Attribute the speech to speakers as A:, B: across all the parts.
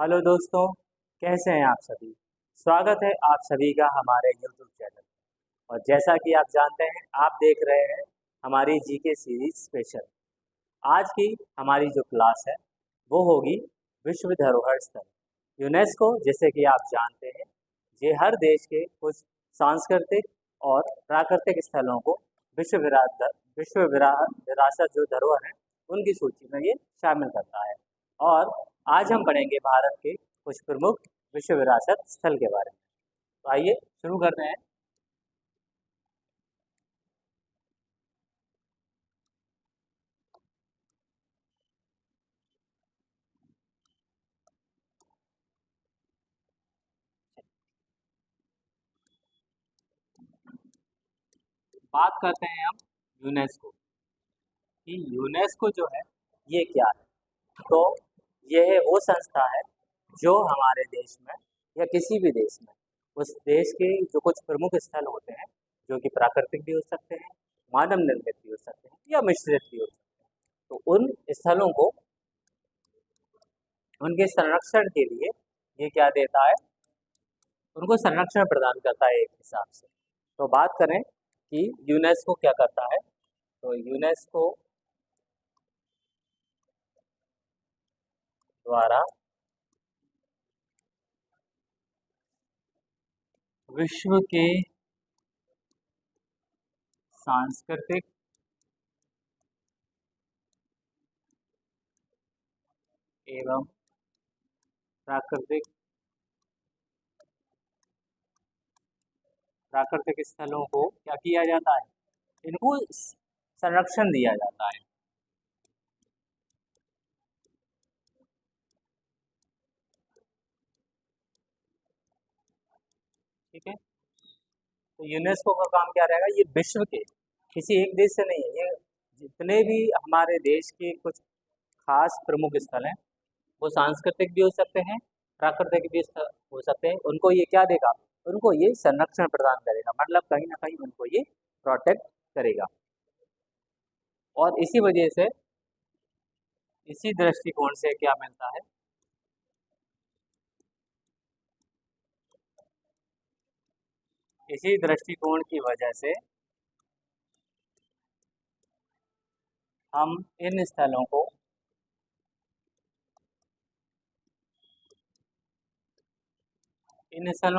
A: Hello दोस्तों, कैसे हैं आप सभी। स्वागत है आप सभी का हमारे यूट्यूब चैनल। और जैसा कि आप जानते हैं, आप देख रहे हैं हमारी जीके सीरीज स्पेशल। आज की हमारी जो क्लास है वो होगी विश्व धरोहर स्थल यूनेस्को। जैसे कि आप जानते हैं, ये हर देश के कुछ सांस्कृतिक और प्राकृतिक स्थलों को विरासत जो धरोहर है उनकी सूची में ये शामिल करता है। और आज हम पढ़ेंगे भारत के कुछ प्रमुख विश्व विरासत स्थल के बारे में। तो आइए शुरू करते हैं। बात करते हैं हम यूनेस्को कि यूनेस्को जो है ये क्या है। तो यह वो संस्था है जो हमारे देश में या किसी भी देश में उस देश के जो कुछ प्रमुख स्थल होते हैं, जो कि प्राकृतिक भी हो सकते हैं, मानव निर्मित भी हो सकते हैं या मिश्रित भी हो सकते हैं, तो उन स्थलों को उनके संरक्षण के लिए ये क्या देता है, उनको संरक्षण प्रदान करता है एक हिसाब से। तो बात करें कि यूनेस्को क्या करता है, तो यूनेस्को द्वारा विश्व के सांस्कृतिक एवं प्राकृतिक प्राकृतिक स्थलों को क्या किया जाता है, इनको संरक्षण दिया जाता है। ठीक है, तो यूनेस्को का काम क्या रहेगा, ये विश्व के किसी एक देश से नहीं है, ये जितने भी हमारे देश के कुछ खास प्रमुख स्थल हैं, वो सांस्कृतिक भी हो सकते हैं, प्राकृतिक भी हो सकते हैं, उनको ये क्या देगा, उनको ये संरक्षण प्रदान करेगा, मतलब कहीं ना कहीं उनको ये प्रोटेक्ट करेगा। और इसी वजह से, इसी दृष्टिकोण से क्या मिलता है, इसी दृष्टिकोण की वजह से हम इन स्थलों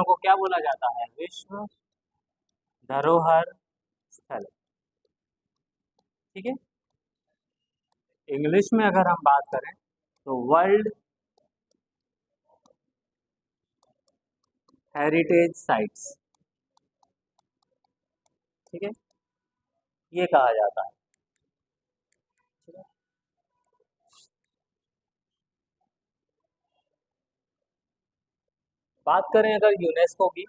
A: को क्या बोला जाता है, विश्व धरोहर स्थल। ठीक है, इंग्लिश में अगर हम बात करें तो वर्ल्ड हेरिटेज साइट्स। ठीक है, ये कहा जाता है। ठीक है? बात करें अगर यूनेस्को की,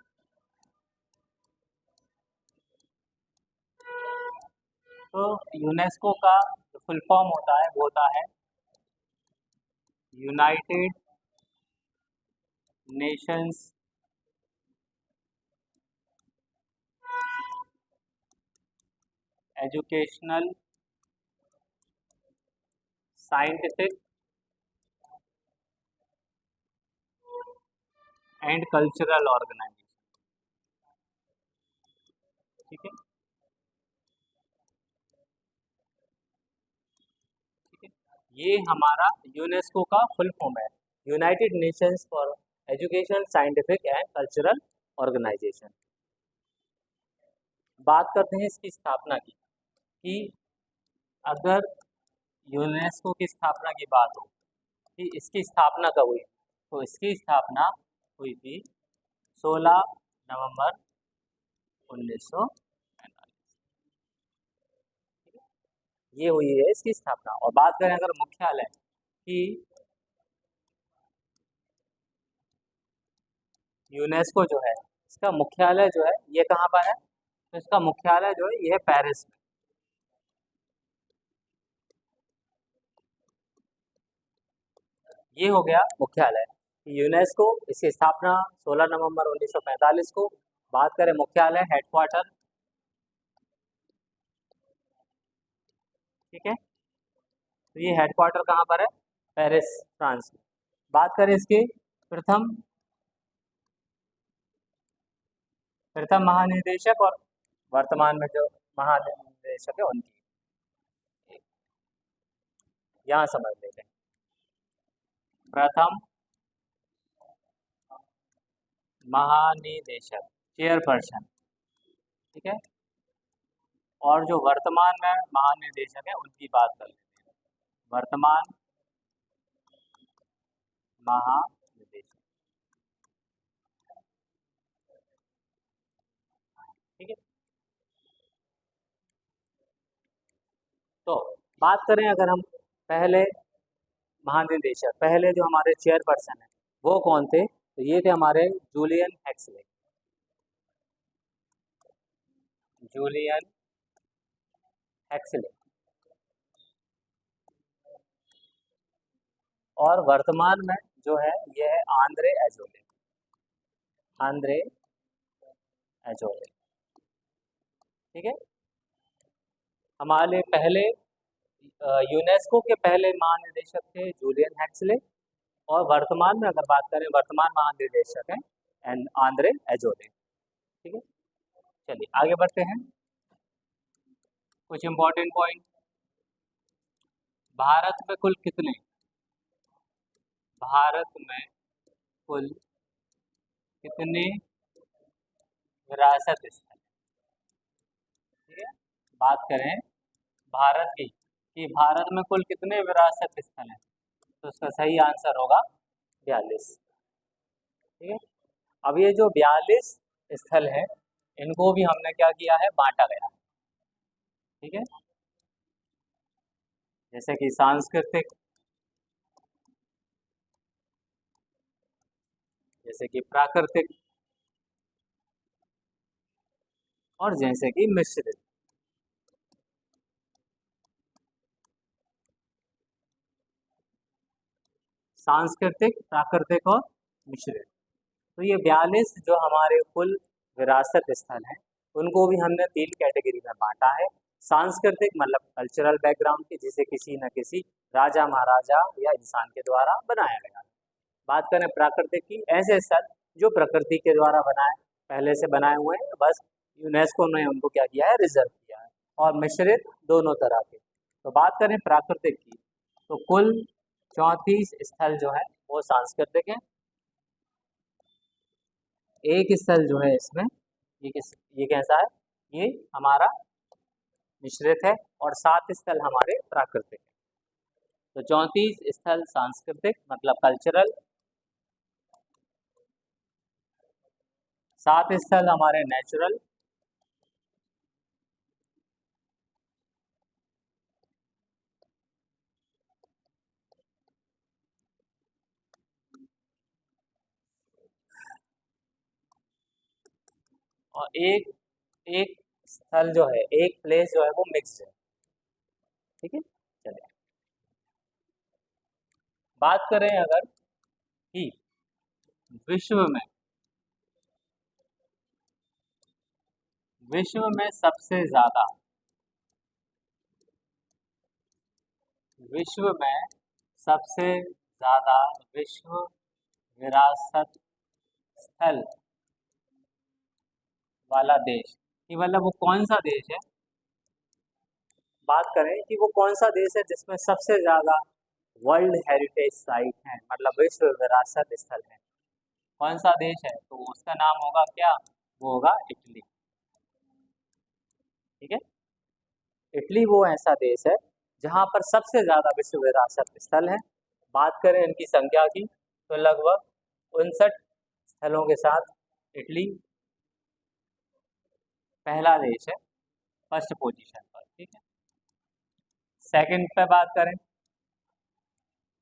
A: तो यूनेस्को का जो फुल फॉर्म होता है वो होता है United Nations Educational Scientific and Cultural Organization. ठीक है, ठीक है, ये हमारा यूनेस्को का फुल फॉर्म है, United Nations for Education Scientific and Cultural Organization. बात करते हैं इसकी स्थापना की, कि अगर यूनेस्को की स्थापना की बात हो कि इसकी स्थापना कब हुई, तो इसकी स्थापना हुई थी 16 नवंबर 1945। ये हुई है इसकी स्थापना। और बात करें अगर मुख्यालय कि यूनेस्को जो है इसका मुख्यालय जो है ये कहाँ पर है, तो इसका मुख्यालय जो है ये है पेरिस में। ये हो गया मुख्यालय। यूनेस्को इसकी स्थापना 16 नवंबर 1945 को। बात करें मुख्यालय, हेडक्वार्टर। ठीक है, तो ये हेडक्वार्टर कहाँ पर है, पेरिस फ्रांस में। बात करें इसके प्रथम प्रथम महानिदेशक और वर्तमान में जो महानिदेशक है उनकी यहाँ समझ लेते हैं। प्रथम महानिदेशक चेयरपर्सन, ठीक है, और जो वर्तमान में महानिदेशक है उनकी बात कर लेते हैं। वर्तमान महानिदेशक, ठीक है। तो बात करें अगर हम पहले महानिदेशक, पहले जो हमारे चेयरपर्सन है वो कौन थे, तो ये थे हमारे जूलियन एक्सले। जूलियन एक्सले। और वर्तमान में जो है ये है आंद्रे एजोले। आंद्रे एजोले, ठीक है। हमारे पहले यूनेस्को के पहले महानिदेशक थे जूलियन एक्सले, और वर्तमान में अगर बात करें वर्तमान महानिदेशक हैं आंद्रे एजोले, ठीक है। चलिए आगे बढ़ते हैं। कुछ इंपॉर्टेंट पॉइंट। भारत में कुल कितने विरासत स्थल, ठीक है। बात करें भारत की कि भारत में कुल कितने विरासत स्थल हैं, तो उसका सही आंसर होगा 42, ठीक है। अब ये जो 42 स्थल है इनको भी हमने क्या किया है, बांटा गया है, ठीक है। जैसे कि सांस्कृतिक, जैसे कि प्राकृतिक, और जैसे कि मिश्रित। सांस्कृतिक, प्राकृतिक और मिश्रित। तो ये 42 जो हमारे कुल विरासत स्थल हैं उनको भी हमने 3 कैटेगरी में बांटा है। सांस्कृतिक मतलब कल्चरल बैकग्राउंड की, जिसे किसी न किसी राजा महाराजा या इंसान के द्वारा बनाया गया है। बात करें प्राकृतिक की, ऐसे स्थल जो प्रकृति के द्वारा बनाए पहले से बनाए हुए हैं, बस यूनेस्को ने उनको क्या किया है, रिजर्व किया है। और मिश्रित दोनों तरह के। तो बात करें प्राकृतिक की, तो कुल 34 स्थल जो है वो सांस्कृतिक हैं। एक स्थल जो है इसमें ये कैसा है, ये हमारा मिश्रित है, और 7 स्थल हमारे प्राकृतिक है। तो 34 स्थल सांस्कृतिक मतलब कल्चरल, 7 स्थल हमारे नेचुरल, और एक एक स्थल जो है, एक प्लेस जो है वो मिक्स्ड है, ठीक है। चलिए बात करें अगर कि विश्व में विश्व में सबसे ज्यादा विश्व में सबसे ज्यादा विश्व विरासत स्थल वाला देश, कि मतलब वो कौन सा देश है। बात करें कि वो कौन सा देश है जिसमें सबसे ज्यादा वर्ल्ड हेरिटेज साइट है, मतलब विश्व विरासत स्थल है, कौन सा देश है, तो उसका नाम होगा क्या, वो होगा इटली, ठीक है। इटली वो ऐसा देश है जहाँ पर सबसे ज्यादा विश्व विरासत स्थल है। बात करें इनकी संख्या की, तो लगभग 59 स्थलों के साथ इटली पहला देश है, फर्स्ट पोजीशन पर, ठीक है। सेकंड पे बात करें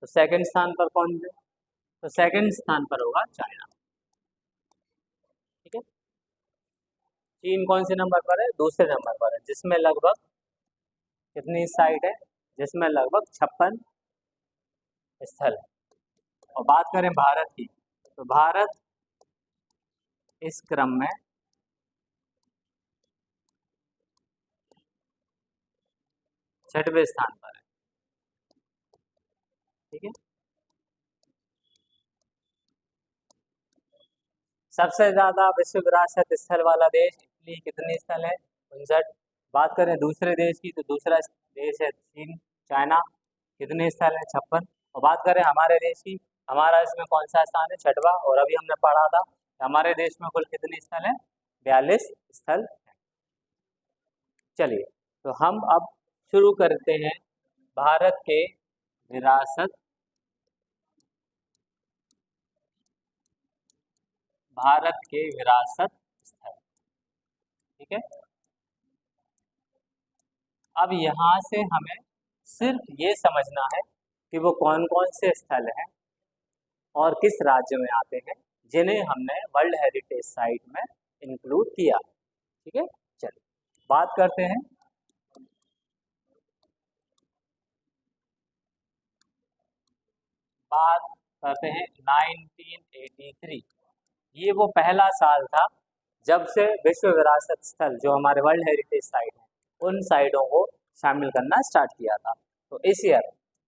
A: तो सेकंड स्थान पर कौन है, तो सेकंड स्थान पर होगा चाइना, ठीक है। चीन कौन से नंबर पर है, दूसरे नंबर पर है, जिसमें लगभग कितनी साइट है, जिसमें लगभग 56 स्थल है। और बात करें भारत की, तो भारत इस क्रम में 6वें स्थान पर है, ठीक है। सबसे ज्यादा विश्व विरासत स्थल वाला देश इटली, कितने स्थल है? 59। बात करें दूसरे देश की तो दूसरा देश है चीन, चाइना, कितने स्थल है? 56। और बात करें हमारे देश की, हमारा इसमें कौन सा स्थान है? 6वां। और अभी हमने पढ़ा था हमारे देश में कुल कितने स्थल है? 42 स्थल है। चलिए, तो हम अब शुरू करते हैं भारत के विरासत स्थल। ठीक है, अब यहाँ से हमें सिर्फ ये समझना है कि वो कौन कौन से स्थल हैं और किस राज्य में आते हैं जिन्हें हमने वर्ल्ड हेरिटेज साइट में इंक्लूड किया। ठीक है, चलिए बात करते हैं। बात करते हैं 1983। ये वो पहला साल था जब से विश्व विरासत स्थल जो हमारे वर्ल्ड हेरिटेज साइट हैं उन साइटों को शामिल करना स्टार्ट किया था। तो इस ईयर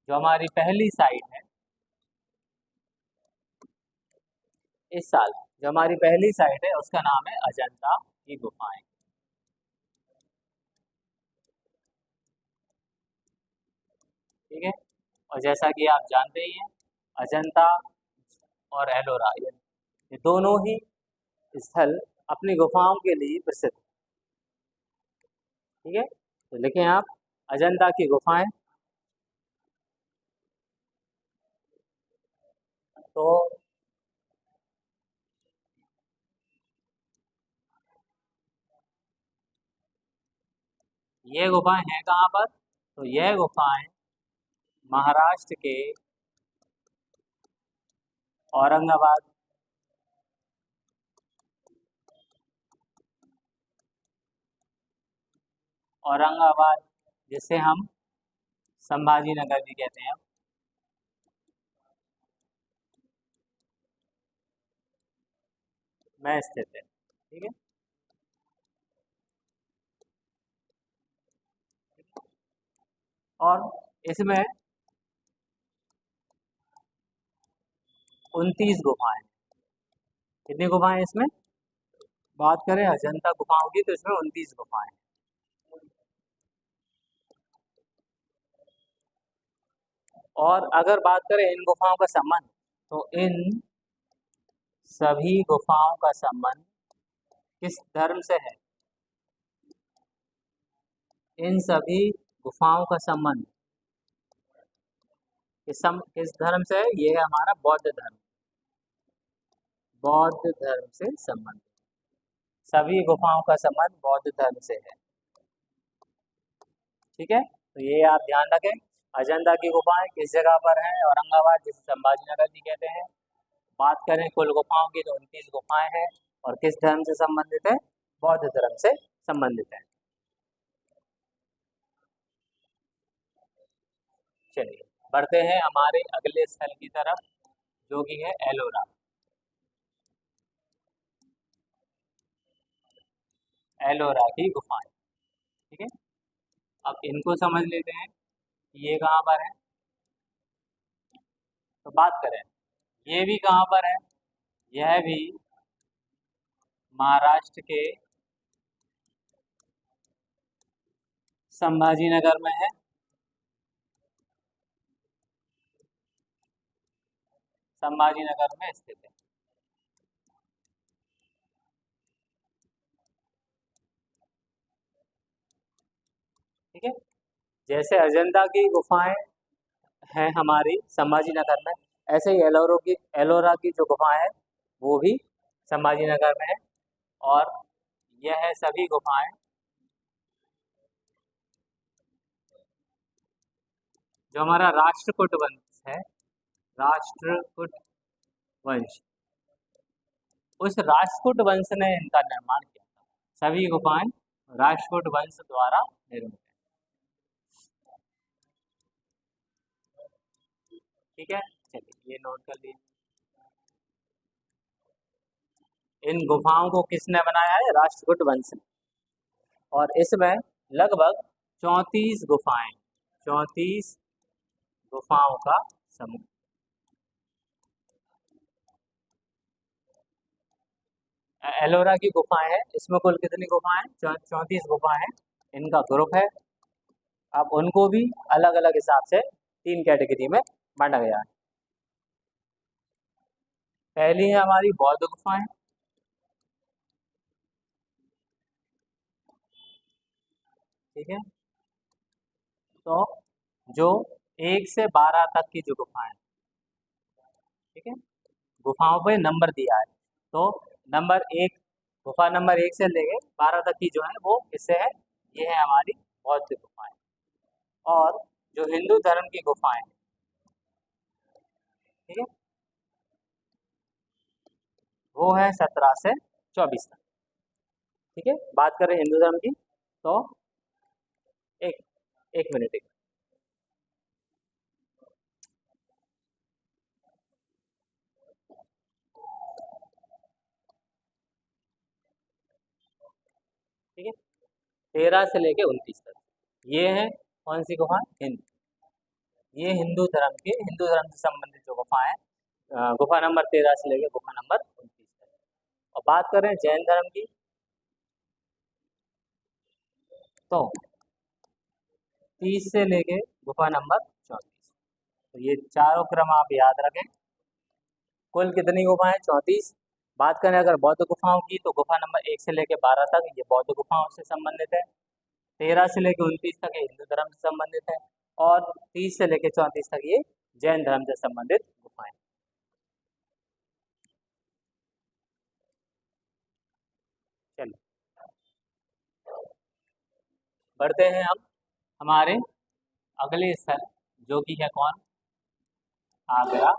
A: जो हमारी पहली साइट है, इस साल जो हमारी पहली साइट है उसका नाम है अजंता की गुफाएं। ठीक है, और जैसा कि आप जानते ही हैं अजंता और एलोरा ये दोनों ही स्थल अपनी गुफाओं के लिए प्रसिद्ध। ठीक है, तो लिखें आप अजंता की गुफाएं। तो ये गुफाएं हैं कहाँ पर? तो यह गुफाएं महाराष्ट्र के औरंगाबाद, औरंगाबाद जिसे हम संभाजी नगर भी कहते हैं, में स्थित है। ठीक है, और इसमें 29 गुफाएं। कितनी गुफाएं इसमें? बात करें अजंता गुफाओं की तो इसमें 29 गुफाएं। और अगर बात करें इन गुफाओं का संबंध, तो इन सभी गुफाओं का संबंध किस धर्म से है? इन सभी गुफाओं का संबंध किस धर्म से है? ये है हमारा बौद्ध धर्म। बौद्ध धर्म से संबंध, सभी गुफाओं का संबंध बौद्ध धर्म से है। ठीक है, तो ये आप ध्यान रखें। अजंता की गुफाएं किस जगह पर हैं? औरंगाबाद, जिसे संभाजी नगर भी कहते हैं। बात करें कुल गुफाओं की तो 29 गुफाएं हैं। और किस धर्म से संबंधित है? बौद्ध धर्म से संबंधित है। चलिए बढ़ते हैं हमारे अगले स्थल की तरफ जो कि है एलोरा। एलोरा की गुफाएं। ठीक है, अब इनको समझ लेते हैं कि ये कहाँ पर है। तो बात करें ये भी कहाँ पर है? यह भी महाराष्ट्र के संभाजी नगर में है। संभाजी नगर में स्थित है। ठीक है, जैसे अजंता की गुफाएं हैं हमारी संभाजी नगर में, ऐसे ही एलोरा की जो गुफाएं हैं वो भी संभाजी नगर में है। और यह है सभी गुफाएं जो हमारा राष्ट्रकूट वंश है, राष्ट्रकूट वंश, उस राष्ट्रकूट वंश ने इनका निर्माण किया था। सभी गुफाएं राष्ट्रकूट वंश द्वारा निर्मित है। ठीक है, चलिए ये नोट कर लीजिए। इन गुफाओं को किसने बनाया है? राष्ट्रकूट वंश ने। और इसमें लगभग 34 गुफाएं, 34 गुफाओं का समूह। एलोरा की गुफाएं हैं, इसमें कुल कितनी गुफाएं? 34 गुफाएं हैं, इनका ग्रुप है। अब उनको भी अलग अलग हिसाब से 3 कैटेगरी में बांटा गया है। पहली है हमारी बौद्ध गुफाएं। ठीक है, तो जो 1 से 12 तक की जो गुफाएं, ठीक है, गुफाओं पे नंबर दिया है। तो नंबर 1, गुफा नंबर 1 से लेके 12 तक की जो है वो किससे है? ये है हमारी बौद्ध गुफाएं। और जो हिंदू धर्म की गुफाएं हैं, ठीक है, वो है 17 से 24 तक। ठीक है, बात करें हिंदू धर्म की, तो एक एक मिनट, एक। ठीक है, 13 से लेके 29 तक ये है कौन सी गुफा? हिंदू। ये हिंदू धर्म से संबंधित जो गुफा है, गुफा नंबर 13 से लेके गुफा नंबर 29 तक। और बात करें जैन धर्म की, तो 30 से लेके गुफा नंबर 34। तो ये चारों क्रम आप याद रखें। कुल कितनी गुफाएं? 34। बात करें अगर बौद्ध गुफाओं की, तो गुफा नंबर 1 से लेके 12 तक ये बौद्ध गुफाओं से संबंधित है। 13 से लेके 29 तक ये हिंदू धर्म से संबंधित है। और 30 से लेके 34 तक ये जैन धर्म से संबंधित गुफाएं। चलिए, बढ़ते हैं हम हमारे अगले स्थल, जो कि है कौन? आगरा।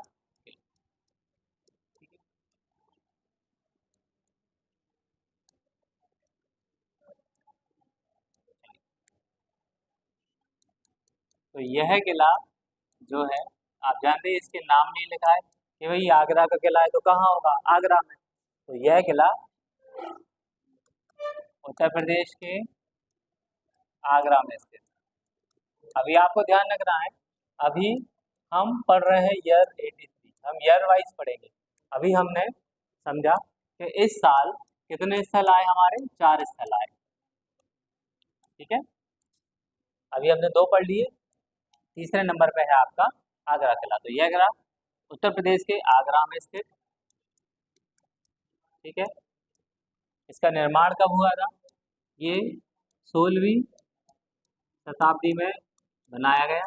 A: तो यह किला जो है, आप जानते हैं इसके नाम में ही लिखा है कि भाई आगरा का किला है, तो कहाँ होगा? आगरा में। तो यह किला उत्तर प्रदेश के आगरा में स्थित है। अभी आपको ध्यान रखना है, अभी हम पढ़ रहे हैं ईयर 83, हम ईयर वाइज पढ़ेंगे। अभी हमने समझा कि इस साल कितने स्थल आए हमारे? 4 स्थल आए। ठीक है, अभी हमने 2 पढ़ लिए, तीसरे नंबर पे है आपका आगरा किला। तो यह किला उत्तर प्रदेश के आगरा में स्थित। ठीक है, इसका निर्माण कब हुआ था? ये 16वीं शताब्दी में बनाया गया।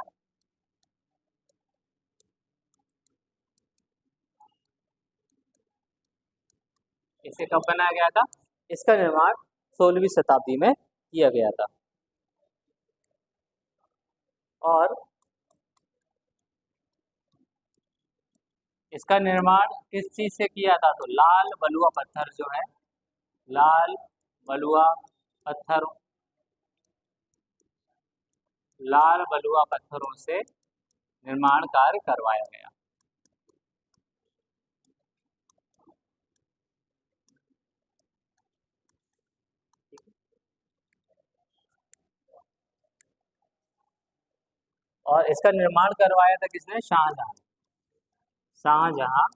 A: इसे कब बनाया गया था? इसका निर्माण 16वीं शताब्दी में किया गया था। और इसका निर्माण किस चीज से किया था? तो लाल बलुआ पत्थर जो है, लाल बलुआ पत्थर, लाल बलुआ पत्थरों से निर्माण कार्य करवाया गया। और इसका निर्माण करवाया था किसने? शाहजहां। शाहजहां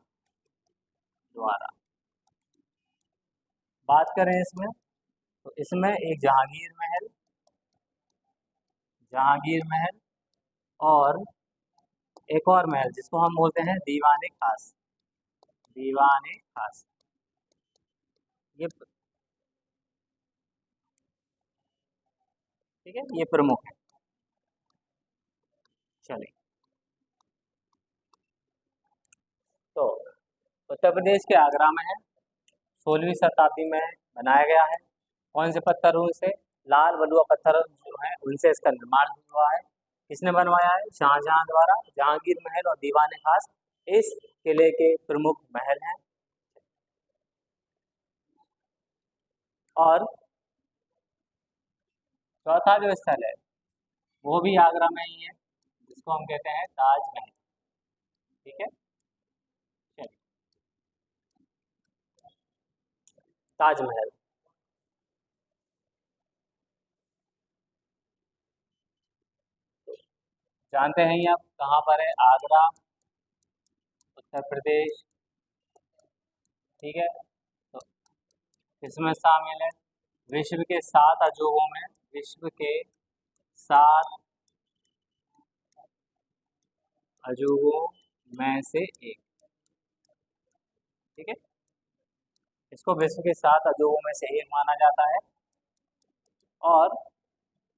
A: द्वारा। बात करें इसमें, तो इसमें एक जहांगीर महल, जहांगीर महल और एक और महल जिसको हम बोलते हैं दीवाने खास, दीवाने खास। ये ठीक है, ये प्रमुख है। चलिए, तो उत्तर प्रदेश के आगरा में है, 16वीं शताब्दी में बनाया गया है। कौन से पत्थरों से? लाल बलुआ पत्थर जो है उनसे इसका निर्माण हुआ है। किसने बनवाया है? शाहजहां द्वारा। जहांगीर महल और दीवाने खास इस किले के प्रमुख महल हैं। और चौथा जो स्थल है वो भी आगरा में ही है, जिसको हम कहते हैं ताजमहल। ठीक है, चलिए, ताजमहल। जानते हैं ये आप कहाँ पर है? आगरा, उत्तर प्रदेश। ठीक है, तो इसमें शामिल है विश्व के 7 अजूबों में, विश्व के 7 अजूबों में से एक। ठीक है, इसको विश्व के 7 अजूबों में से एक माना जाता है। और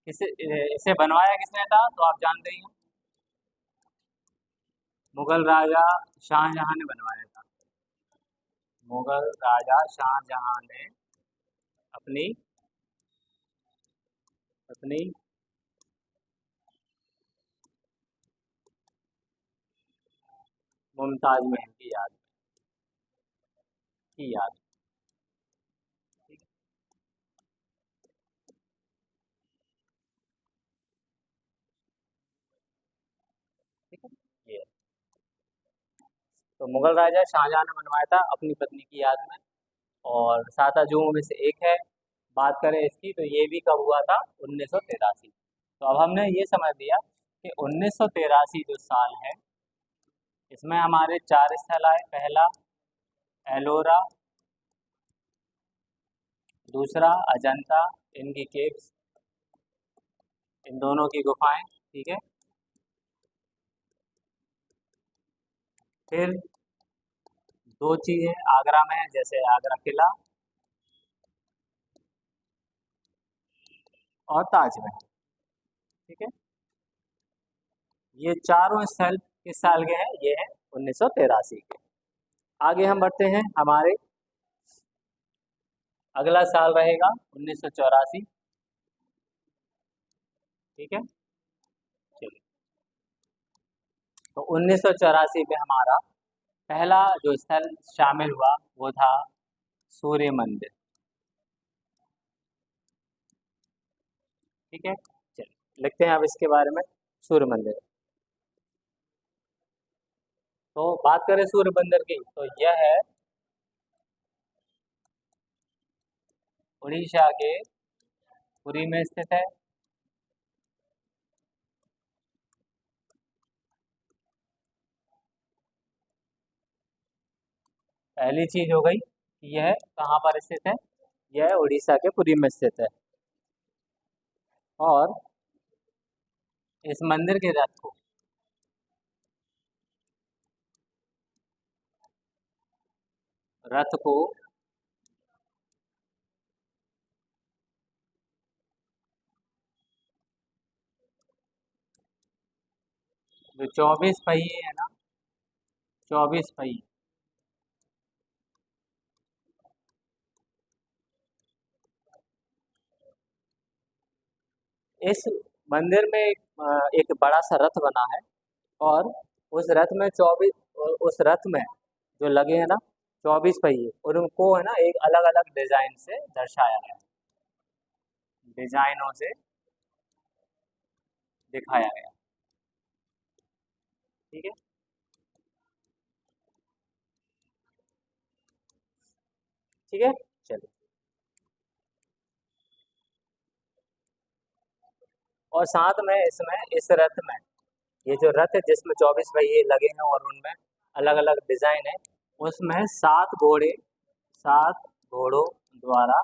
A: इसे बनवाया किसने था तो आप जानते ही हैं, मुगल राजा शाहजहां ने बनवाया था। मुगल राजा शाहजहां ने अपनी अपनी मुमताज महल की याद। ठीक ठीक है, ये तो मुगल राजा शाहजहां ने बनवाया था अपनी पत्नी की याद में, और 7 अजूबों में से एक है। बात करें इसकी तो ये भी कब हुआ था, 1983। तो अब हमने ये समझ लिया कि 1983 जो साल है, इसमें हमारे 4 स्थल आए। पहला एलोरा, दूसरा अजंता, इनकी केव्स, इन दोनों की गुफाएं। ठीक है, फिर 2 चीजें आगरा में, जैसे आगरा किला और ताजमहल। ठीक है, ये चारों स्थल किस साल के हैं, ये है 1983 के। आगे हम बढ़ते हैं, हमारे अगला साल रहेगा 1984। ठीक है, चलिए, तो 1984 में हमारा पहला जो स्थल शामिल हुआ वो था सूर्य मंदिर। ठीक है, चलिए लिखते हैं अब इसके बारे में, सूर्य मंदिर। तो बात करें सूर्य मंदिर की, तो यह है उड़ीसा के पुरी में स्थित है। पहली चीज हो गई कि यह कहाँ पर स्थित है, यह उड़ीसा के पुरी में स्थित है। और इस मंदिर के रथ को जो 24 पहिए है ना, 24 पहिए, इस मंदिर में एक बड़ा सा रथ बना है। और उस रथ में 24, उस रथ में जो लगे हैं ना 24 पहिए, और उनको है ना एक अलग अलग डिजाइन से दर्शाया गया है, डिजाइनों से दिखाया गया। ठीक है, ठीक है, चलिए। और साथ में इसमें इस रथ में, ये जो रथ है जिसमें 24 पहिए लगे हैं और उनमें अलग अलग डिजाइन है, उसमें 7 घोड़ों द्वारा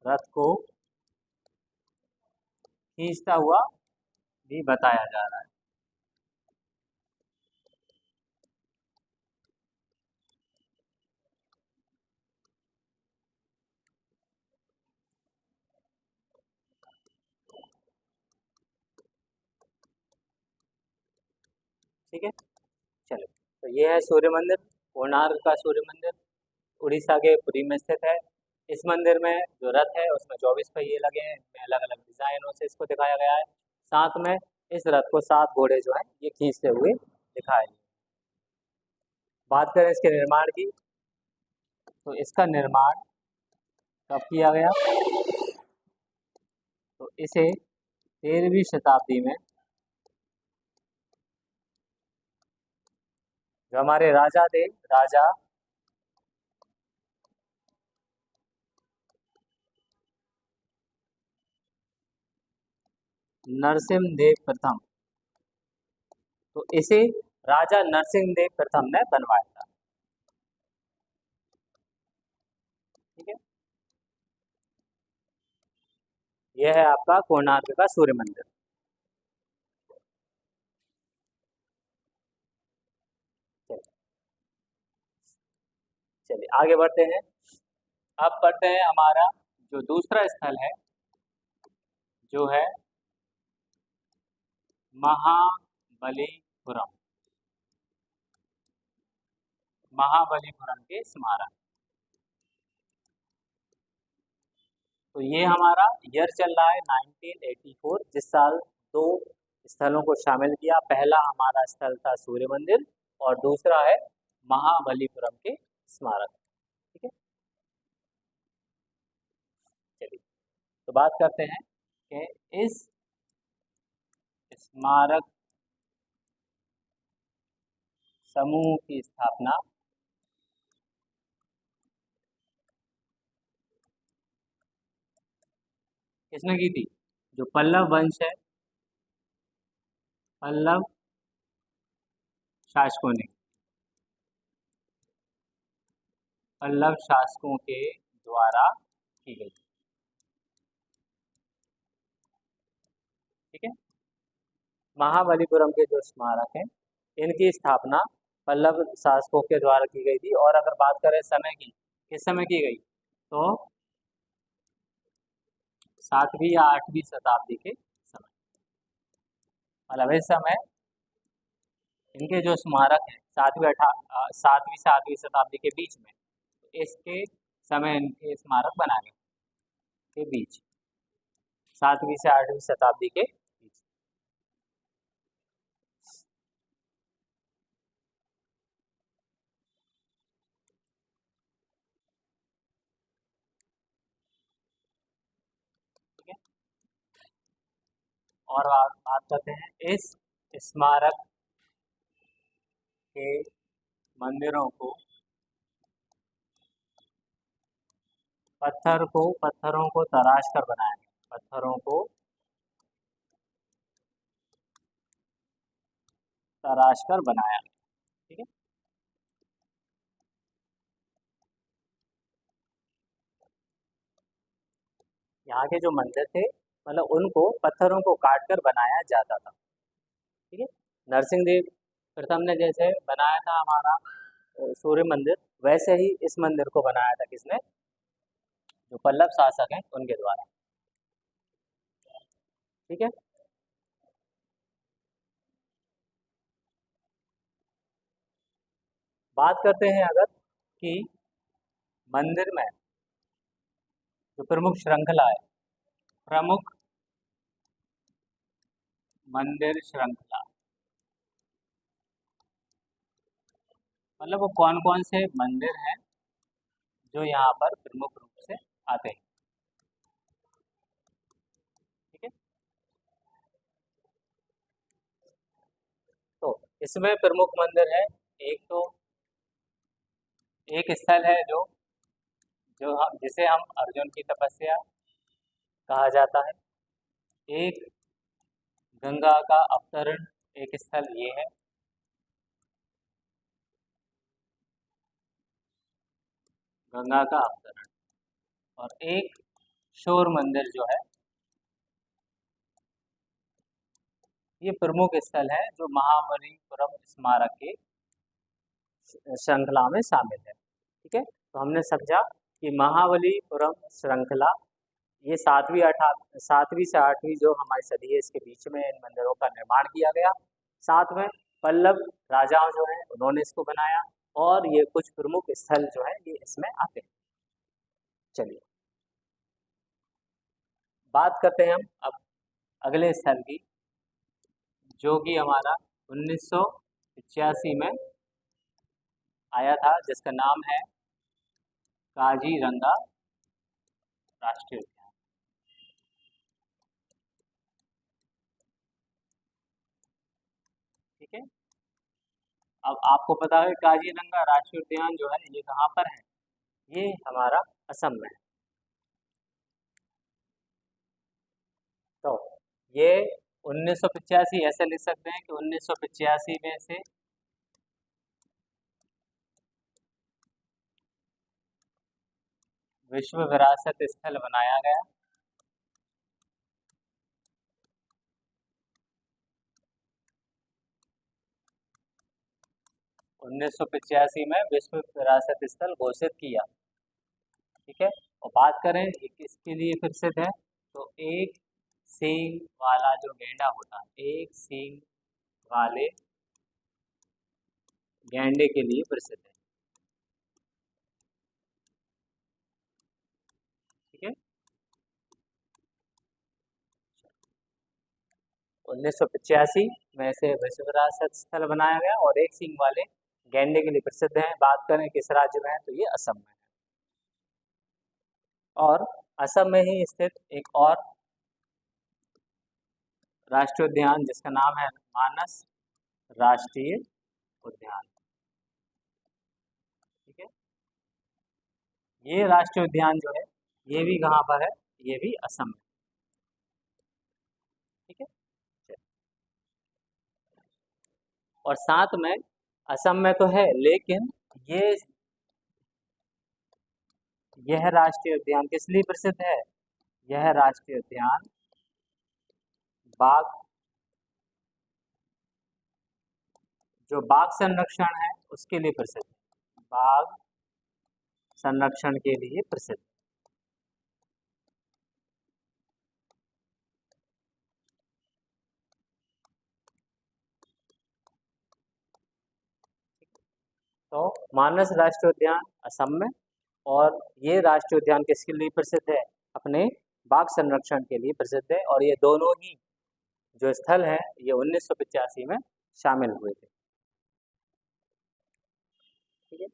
A: रथ को खींचता हुआ भी बताया जा रहा है। ठीक है, चलो, तो ये है सूर्य मंदिर, कोणार्क का सूर्य मंदिर, उड़ीसा के पुरी में स्थित है। इस मंदिर में जो रथ है उसमें 24 पहिए लगे हैं, इनमें अलग अलग डिजाइनों से इसको दिखाया गया है। साथ में इस रथ को 7 घोड़े जो हैं ये खींचते हुए दिखाए गए। बात करें इसके निर्माण की, तो इसका निर्माण कब किया गया, तो इसे 13वीं शताब्दी में जो हमारे राजा थे, राजा नरसिम्हदेव प्रथम, तो इसे राजा नरसिंहदेव प्रथम ने बनवाया था। ठीक है, यह है आपका कोणार्क का सूर्य मंदिर। चलिए चलिए आगे बढ़ते हैं। अब बढ़ते हैं हमारा जो दूसरा स्थल है, जो है महाबलीपुरम। महाबलीपुरम के स्मारक। तो ये हमारा ईयर चल रहा है 1984, जिस साल दो स्थलों को शामिल किया। पहला हमारा स्थल था सूर्य मंदिर और दूसरा है महाबलीपुरम के स्मारक। ठीक है, चलिए तो बात करते हैं कि इस स्मारक समूह की स्थापना किसने की थी? जो पल्लव वंश है, पल्लव शासकों ने, पल्लव शासकों के द्वारा की गई। ठीक है, महाबलीपुरम के जो स्मारक हैं, इनकी स्थापना पल्लव शासकों के द्वारा की गई थी। और अगर बात करें समय की, किस समय की गई, तो 7वीं या 8वीं शताब्दी के समय। मतलब इस समय इनके जो स्मारक हैं 7वीं से 8वीं शताब्दी के बीच में, इसके समय इनके स्मारक बनाए गए के बीच, 7वीं से 8वीं शताब्दी के बीच। ठीक है, और बात करते हैं इस स्मारक के मंदिरों को, पत्थरों को तराश कर बनाया गया। पत्थरों को तराश कर बनाया गया। ठीक है, यहाँ के जो मंदिर थे, मतलब उनको पत्थरों को काट कर बनाया जाता था। ठीक है, नरसिंह देव प्रथम ने जैसे बनाया था हमारा सूर्य मंदिर, वैसे ही इस मंदिर को बनाया था किसने? जो पल्लव शासक हैं उनके द्वारा। ठीक है, बात करते हैं अगर कि मंदिर में जो प्रमुख श्रृंखला है, प्रमुख मंदिर श्रृंखला, मतलब वो कौन कौन से मंदिर हैं जो यहाँ पर प्रमुख रूप से आते हैं। ठीक है, तो इसमें प्रमुख मंदिर है, एक तो एक स्थल है जो जो हम जिसे हम अर्जुन की तपस्या कहा जाता है। एक गंगा का अवतरण एक स्थल ये है। गंगा का अवतरण। और एक शोर मंदिर जो है, ये प्रमुख स्थल है जो महाबलीपुरम स्मारक की श्रृंखला में शामिल है। ठीक है, तो हमने समझा कि महाबलीपुरम श्रृंखला ये 7वीं से 8वीं जो हमारी सदी है, इसके बीच में इन मंदिरों का निर्माण किया गया। साथ में पल्लव राजाओं जो हैं उन्होंने इसको बनाया, और ये कुछ प्रमुख स्थल जो है ये इसमें आते हैं। चलिए बात करते हैं हम अब अगले स्थल की, जो कि हमारा 1985 में आया था, जिसका नाम है काजीरंगा राष्ट्रीय उद्यान। ठीक है, अब आपको पता है काजीरंगा राष्ट्रीय उद्यान जो है ये कहाँ पर है? ये हमारा असम में है। तो ये 1985, ऐसे लिख सकते हैं कि 1985 में से विश्व विरासत स्थल बनाया गया। 1985 में विश्व विरासत स्थल घोषित किया। ठीक है, और बात करें ये किसके लिए प्रसिद्ध है, तो एक सींग वाला जो गैंडा होता है, एक सींग वाले गैंडे के लिए प्रसिद्ध है। ठीक है, 1985 में से विश्व विरासत स्थल बनाया गया और एक सींग वाले गैंडे के लिए प्रसिद्ध है। बात करें किस राज्य में है, तो ये असम में है। और असम में ही स्थित एक और राष्ट्रीय उद्यान जिसका नाम है मानस राष्ट्रीय उद्यान। ठीक है, ये राष्ट्रीय उद्यान जो है ये भी कहाँ पर है, ये भी असम में। ठीक है, और साथ में असम में तो है, लेकिन ये यह राष्ट्रीय उद्यान किस लिए प्रसिद्ध है, यह राष्ट्रीय उद्यान बाघ, जो बाघ संरक्षण है उसके लिए प्रसिद्ध है, बाघ संरक्षण के लिए प्रसिद्ध। तो मानस राष्ट्रीय उद्यान असम में, और ये राष्ट्रीय उद्यान किसके लिए प्रसिद्ध है, अपने बाघ संरक्षण के लिए प्रसिद्ध है। और ये दोनों ही जो स्थल है ये 1985 में शामिल हुए थे। ठीक है,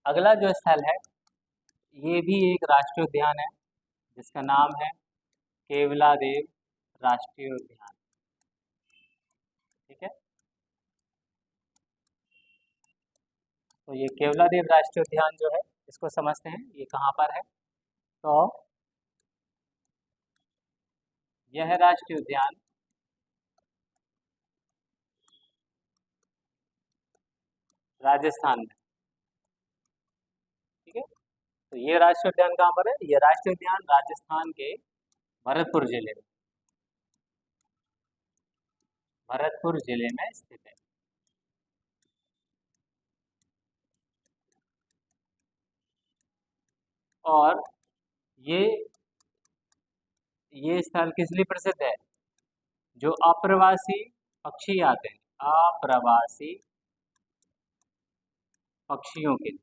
A: अगला जो स्थल है ये भी एक राष्ट्रीय उद्यान है जिसका नाम है केवलादेव राष्ट्रीय उद्यान। ठीक है, तो ये केवलादेव राष्ट्रीय उद्यान जो है इसको समझते हैं, ये कहाँ पर है, तो यह राष्ट्रीय उद्यान राजस्थान में। ठीक है, तो ये राष्ट्रीय उद्यान कहाँ पर है, ये राष्ट्रीय उद्यान राजस्थान के भरतपुर जिले में, भरतपुर जिले में स्थित है। और ये स्थल किस लिए प्रसिद्ध है, जो अप्रवासी पक्षी आते हैं, अप्रवासी पक्षियों के लिए,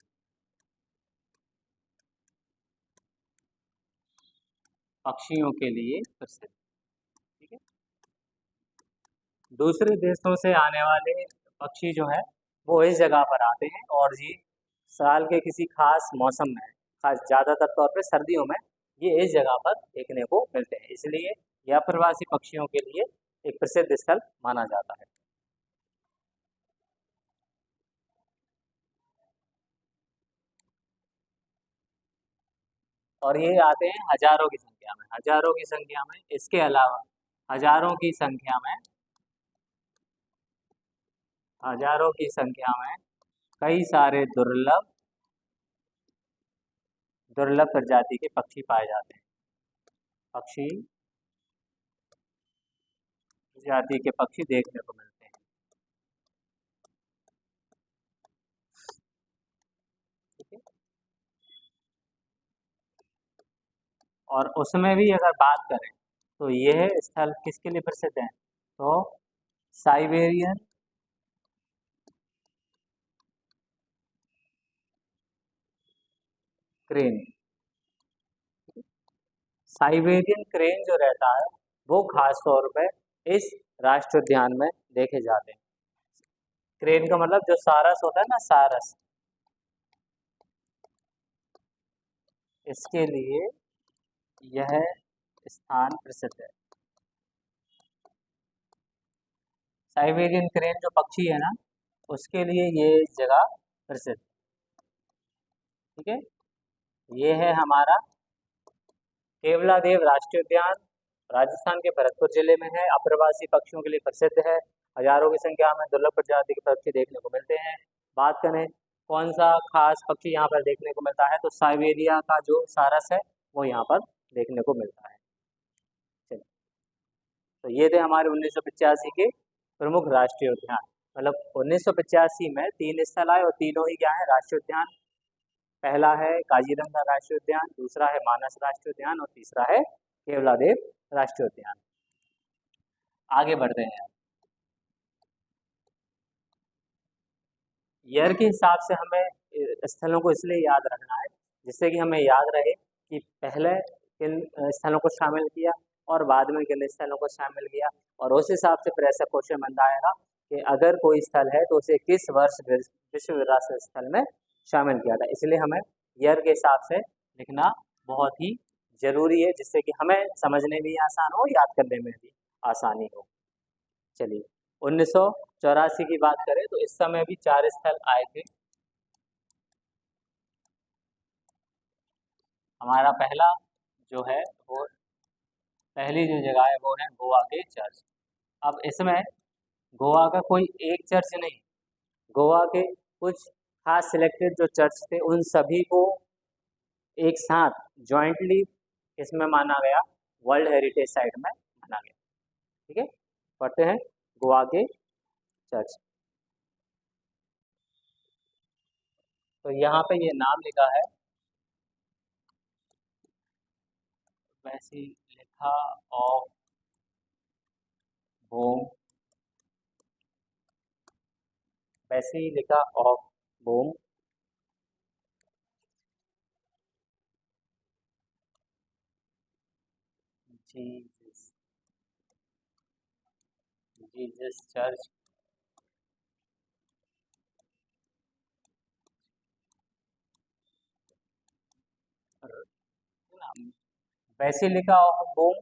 A: पक्षियों के लिए प्रसिद्ध। ठीक है, दूसरे देशों से आने वाले पक्षी जो है वो इस जगह पर आते हैं, और ये साल के किसी खास मौसम में, खास ज़्यादातर तौर पे सर्दियों में ये इस जगह पर देखने को मिलते हैं, इसलिए यह अप्रवासी पक्षियों के लिए एक प्रसिद्ध स्थल माना जाता है। और ये आते हैं हजारों की संख्या में, हजारों की संख्या में। इसके अलावा हजारों की संख्या में, हजारों की संख्या में कई सारे दुर्लभ दुर्लभ प्रजाति के पक्षी पाए जाते हैं, पक्षी प्रजाति के पक्षी देखने को मिलते हैं। ठीक है, और उसमें भी अगर बात करें तो यह स्थल किसके लिए प्रसिद्ध है, तो साइबेरियन क्रेन। साइबेरियन क्रेन जो रहता है वो खास तौर पे इस राष्ट्रीय उद्यान में देखे जाते हैं। क्रेन का मतलब जो सारस होता है ना, सारस, इसके लिए यह स्थान प्रसिद्ध है। साइबेरियन क्रेन जो पक्षी है ना, उसके लिए ये जगह प्रसिद्ध। ठीक है, ये है हमारा केवलादेव राष्ट्रीय उद्यान, राजस्थान के भरतपुर जिले में है, अप्रवासी पक्षियों के लिए प्रसिद्ध है, हजारों की संख्या में दुर्लभ प्रजाति के पक्षी देखने को मिलते हैं। बात करें कौन सा खास पक्षी यहाँ पर देखने को मिलता है, तो साइबेरिया का जो सारस है वो यहाँ पर देखने को मिलता है। चलिए, तो ये थे हमारे 1985 के प्रमुख राष्ट्रीय उद्यान। मतलब 1985 में 3 स्थल आए और तीनों ही क्या है, राष्ट्रीय उद्यान। पहला है काजीरंगा राष्ट्रीय उद्यान, दूसरा है मानस राष्ट्रीय उद्यान और तीसरा है केवलादेव राष्ट्रीय उद्यान। आगे बढ़ते हैं। ईयर के हिसाब से हमें स्थलों को इसलिए याद रखना है जिससे कि हमें याद रहे कि पहले किन स्थलों को शामिल किया और बाद में किन स्थलों को शामिल किया, और उस हिसाब से फिर ऐसा क्वेश्चन बनता आएगा कि अगर कोई स्थल है तो उसे किस वर्ष विश्व विरासत स्थल में शामिल किया था। इसलिए हमें ईयर के हिसाब से लिखना बहुत ही जरूरी है जिससे कि हमें समझने में भी आसान हो, याद करने में भी आसानी हो। चलिए 1984 की बात करें तो इस समय भी 4 स्थल आए थे। हमारा पहला जो है वो पहली जो जगह है वो है गोवा के चर्च। अब इसमें गोवा का कोई एक चर्च नहीं, गोवा के कुछ खास सिलेक्टेड जो चर्च थे उन सभी को एक साथ जॉइंटली इसमें माना गया, वर्ल्ड हेरिटेज साइट में माना गया। ठीक है, पढ़ते हैं गोवा के चर्च। तो यहाँ पे ये नाम लिखा है Basilica of Bom, Basilica of Bom. Jesus Jesus church. Basilica of Bom,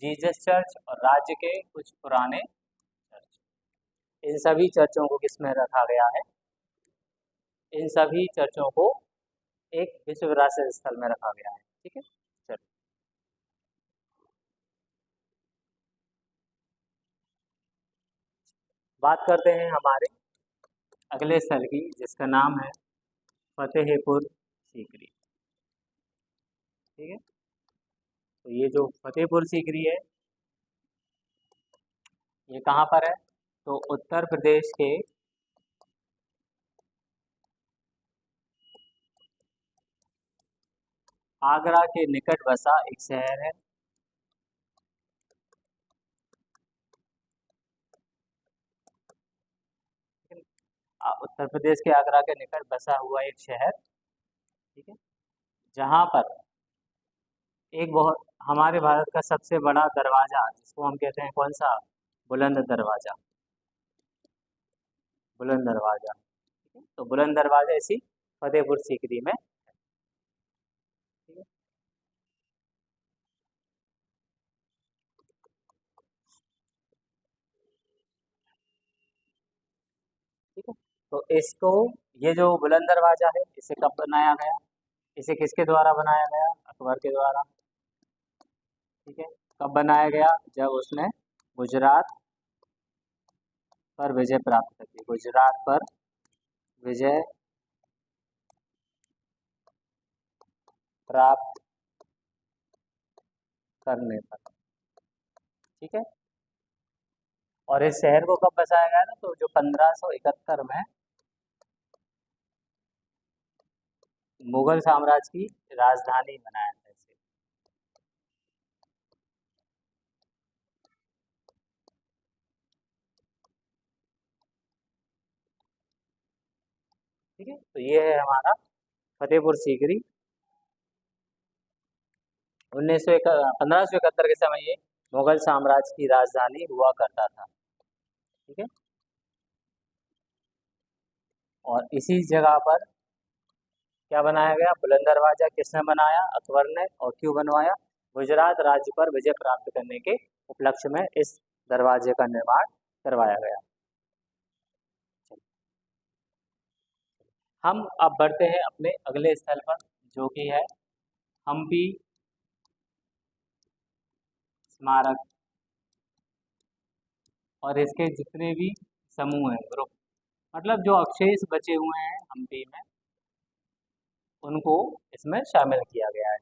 A: Jesus church और राज्य के कुछ पुराने चर्च, इन सभी चर्चों को किसमें रखा गया है, इन सभी चर्चों को एक विश्व विरासत स्थल में रखा गया है। ठीक है, चलिए बात करते हैं हमारे अगले स्थल की जिसका नाम है फतेहपुर सीकरी। ठीक है, तो ये जो फतेहपुर सीकरी है ये कहाँ पर है, तो उत्तर प्रदेश के आगरा के निकट बसा एक शहर है। उत्तर प्रदेश के आगरा के निकट बसा हुआ एक शहर। ठीक है, जहाँ पर एक बहुत हमारे भारत का सबसे बड़ा दरवाजा जिसको हम कहते हैं कौन सा, बुलंद दरवाजा, बुलंद दरवाजा। ठीक है, तो बुलंद दरवाजा इसी फतेहपुर सीकरी में। ठीक है, ठीक है, तो इसको ये जो बुलंद दरवाजा है इसे कब बनाया गया, इसे किसके द्वारा बनाया गया, अकबर के द्वारा। ठीक है, कब बनाया गया, जब उसने गुजरात पर विजय प्राप्त की, गुजरात पर विजय प्राप्त करने पर। ठीक है, और इस शहर को कब बसाया गया था, तो जो 1571 में मुगल साम्राज्य की राजधानी बनाया था इसे। ठीक है, तो ये है हमारा फतेहपुर सीकरी। 1571 के समय ये मुगल साम्राज्य की राजधानी हुआ करता था। ठीक है, और इसी जगह पर क्या बनाया गया, बुलंद दरवाजा किसने बनाया, अकबर ने, और क्यों बनवाया, गुजरात राज्य पर विजय प्राप्त करने के उपलक्ष्य में इस दरवाजे का निर्माण करवाया गया। हम अब बढ़ते हैं अपने अगले स्थल पर जो कि है हम्पी स्मारक और इसके जितने भी समूह हैं, ग्रुप, मतलब जो अवशेष बचे हुए हैं हम्पी में उनको इसमें शामिल किया गया है।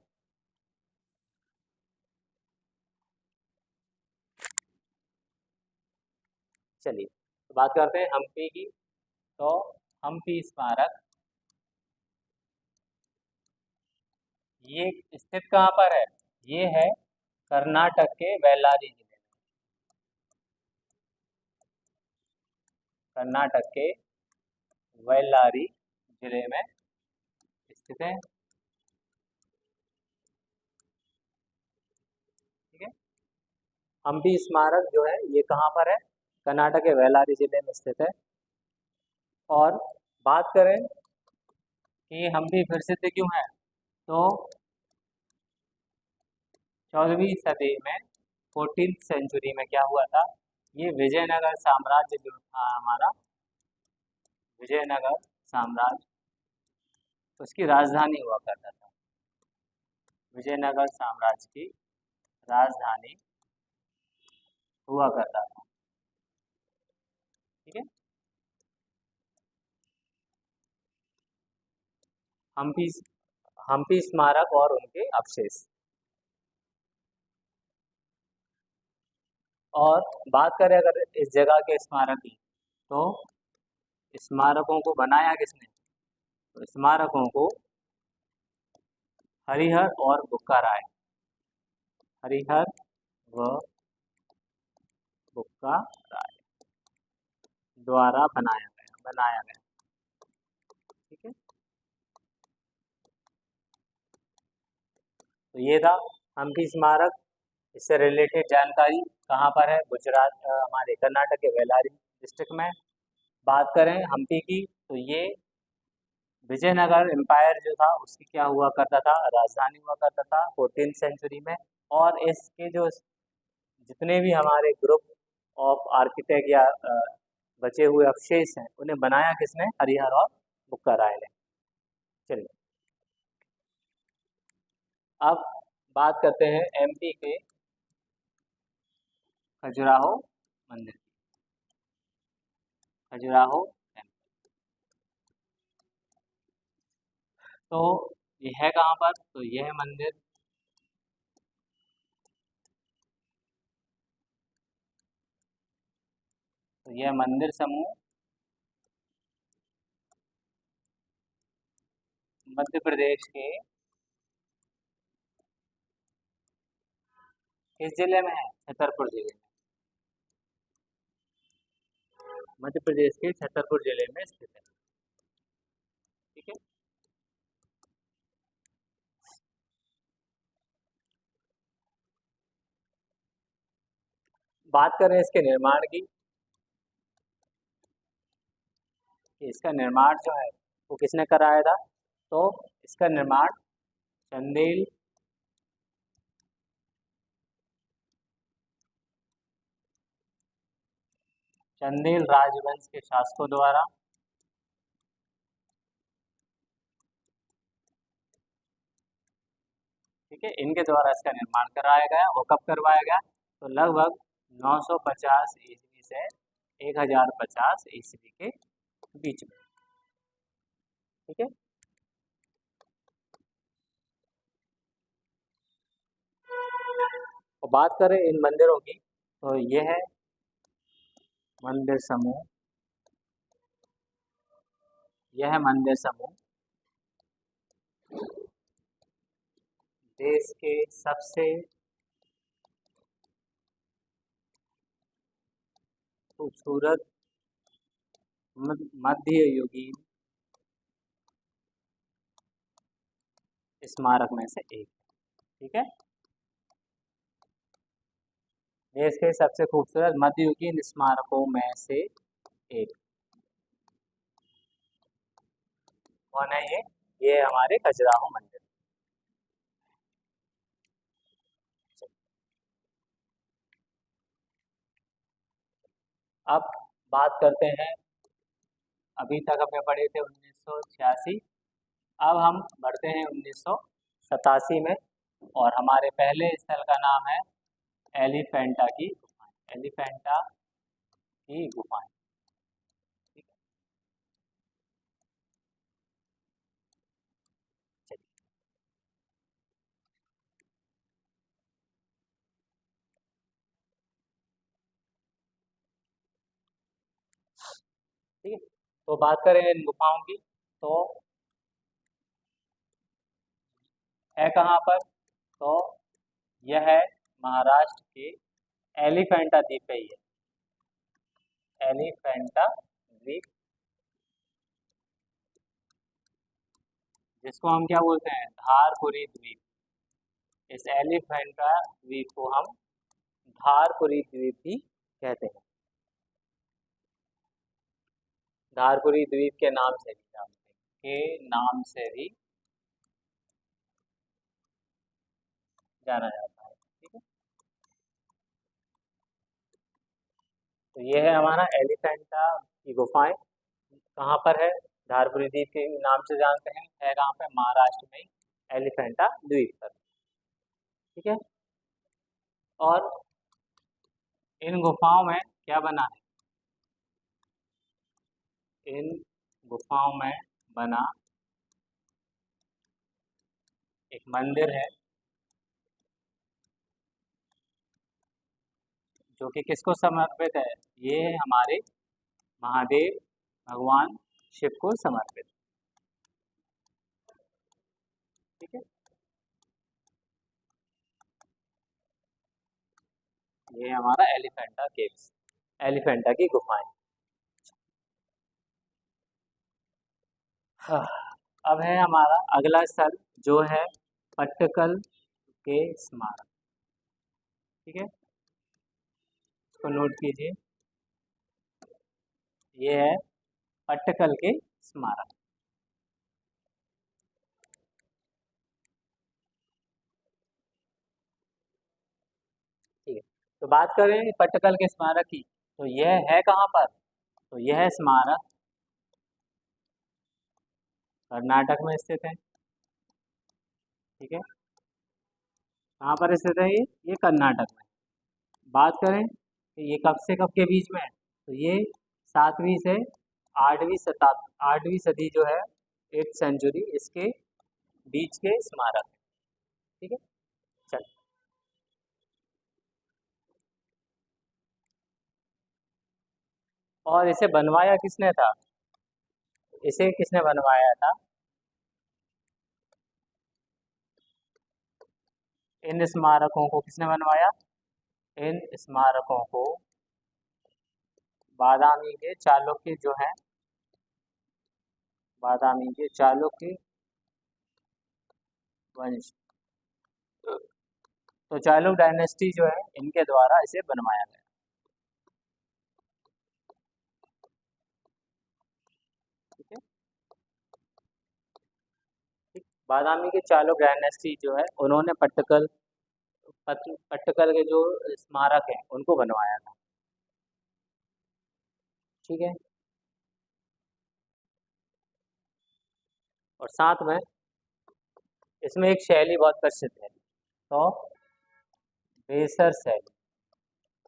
A: चलिए तो बात करते हैं हम्पी की। तो हम्पी स्मारक ये स्थित कहाँ पर है? ये है कर्नाटक के बेल्लारी जिले में। कर्नाटक के बेल्लारी जिले में स्थित है। ठीक है, हम्पी स्मारक जो है ये कहाँ पर है? कर्नाटक के बेल्लारी जिले में स्थित है। और बात करें कि हम्पी प्रसिद्ध क्यों है, तो 14वीं सदी में, 14th सेंचुरी में क्या हुआ था, ये विजयनगर साम्राज्य जो था हमारा, विजयनगर साम्राज्य, उसकी राजधानी हुआ करता था। विजयनगर साम्राज्य की राजधानी हुआ करता था। ठीक है, हम्पी हम्पी स्मारक और उनके अवशेष। और बात करें अगर इस जगह के स्मारक की, तो स्मारकों को बनाया किसने? तो स्मारकों को हरिहर और बुक्का राय, हरिहर व बुक्का राय द्वारा बनाया गया। ठीक है, तो ये था हम्पी स्मारक। इससे रिलेटेड जानकारी कहाँ पर है? गुजरात, हमारे कर्नाटक के बेल्लारी डिस्ट्रिक्ट में। बात करें हम्पी की, तो ये विजयनगर एम्पायर जो था उसकी क्या हुआ करता था? राजधानी हुआ करता था 14th सेंचुरी में। और इसके जो जितने भी हमारे ग्रुप ऑफ आर्किटेक्ट या बचे हुए अवशेष हैं, उन्हें बनाया किसने? हरिहर और बुक्का राय ने। चलिए, अब बात करते हैं एमपी के खजुराहो मंदिर की। खजुराहो टेम्पल, तो ये है कहाँ पर? तो यह मंदिर तो यह मंदिर समूह मध्य प्रदेश के किस जिले में है? छतरपुर जिले में। मध्य प्रदेश के छतरपुर जिले में स्थित है। ठीक है, बात करें इसके निर्माण की, कि इसका निर्माण जो है वो किसने कराया था? तो इसका निर्माण चंदेल चंदेल राजवंश के शासकों द्वारा, ठीक है, इनके द्वारा इसका निर्माण कराया गया। वो कब करवाया गया? तो लगभग 950 ईस्वी से 1050 ईस्वी के बीच में। ठीक है, और बात करें इन मंदिरों की, तो यह है मंदिर समूह, यह मंदिर समूह देश के सबसे खूबसूरत मध्ययुगीन स्मारक में से एक। ठीक है, देश के सबसे खूबसूरत मध्ययुगीन स्मारकों में से एक कौन है? ये हमारे खजुराहो मंदिर। अब बात करते हैं, अभी तक हमने पढ़े थे 1986, अब हम बढ़ते हैं 1987 में। और हमारे पहले स्थल का नाम है एलिफेंटा की गुफाएं। एलिफेंटा की गुफाएं। ठीक है, चलिए, ठीक है। तो बात करें इन गुफाओं की, तो है कहाँ पर, तो यह है महाराष्ट्र के एलिफेंटा द्वीप पे ही है, एलिफेंटा द्वीप, जिसको हम क्या बोलते हैं, धारपुरी द्वीप। इस एलिफेंटा द्वीप को हम धारपुरी द्वीप भी कहते हैं। धारपुरी द्वीप के नाम से भी जानते हैं, के नाम से भी जाना जाता है। ठीक है, तो ये है हमारा एलिफेंटा की गुफाएं। कहाँ पर है, धारपुरी द्वीप के नाम से जानते हैं, है कहाँ पे, महाराष्ट्र में, एलिफेंटा द्वीप पर। ठीक है, और इन गुफाओं में क्या बना है, इन गुफाओं में बना एक मंदिर है, जो कि किसको समर्पित है, ये हमारे महादेव भगवान शिव को समर्पित। ठीक है, ये हमारा एलिफेंटा केव्स, एलिफेंटा की गुफाएं। हाँ, अब है हमारा अगला स्थल, जो है पट्टकल के स्मारक। ठीक है, इसको नोट कीजिए, ये है पट्टकल के स्मारक। ठीक है, तो बात करें पट्टकल के स्मारक की, तो यह है कहाँ पर, तो यह स्मारक कर्नाटक में स्थित है। ठीक है, कहाँ पर स्थित है ये कर्नाटक में। बात करें कि ये कब से कब के बीच में है, तो ये 7वीं से 8वीं सदी जो है, 8th सेंचुरी, इसके बीच के स्मारक है। ठीक है, चल, और इसे बनवाया किसने था, इसे किसने बनवाया था, इन स्मारकों को किसने बनवाया, इन स्मारकों को बादामी के चालुक्य जो है, बादामी के चालुक्य वंश, तो चालुक्य डायनेस्टी जो है, इनके द्वारा इसे बनवाया गया। ठीक है, ठीक, बादामी के चालुक्य डायनेस्टी जो है, उन्होंने पट्टकल के जो स्मारक हैं उनको बनवाया था। ठीक है, और साथ में इसमें एक शैली बहुत प्रसिद्ध है, तो बेसर शैली,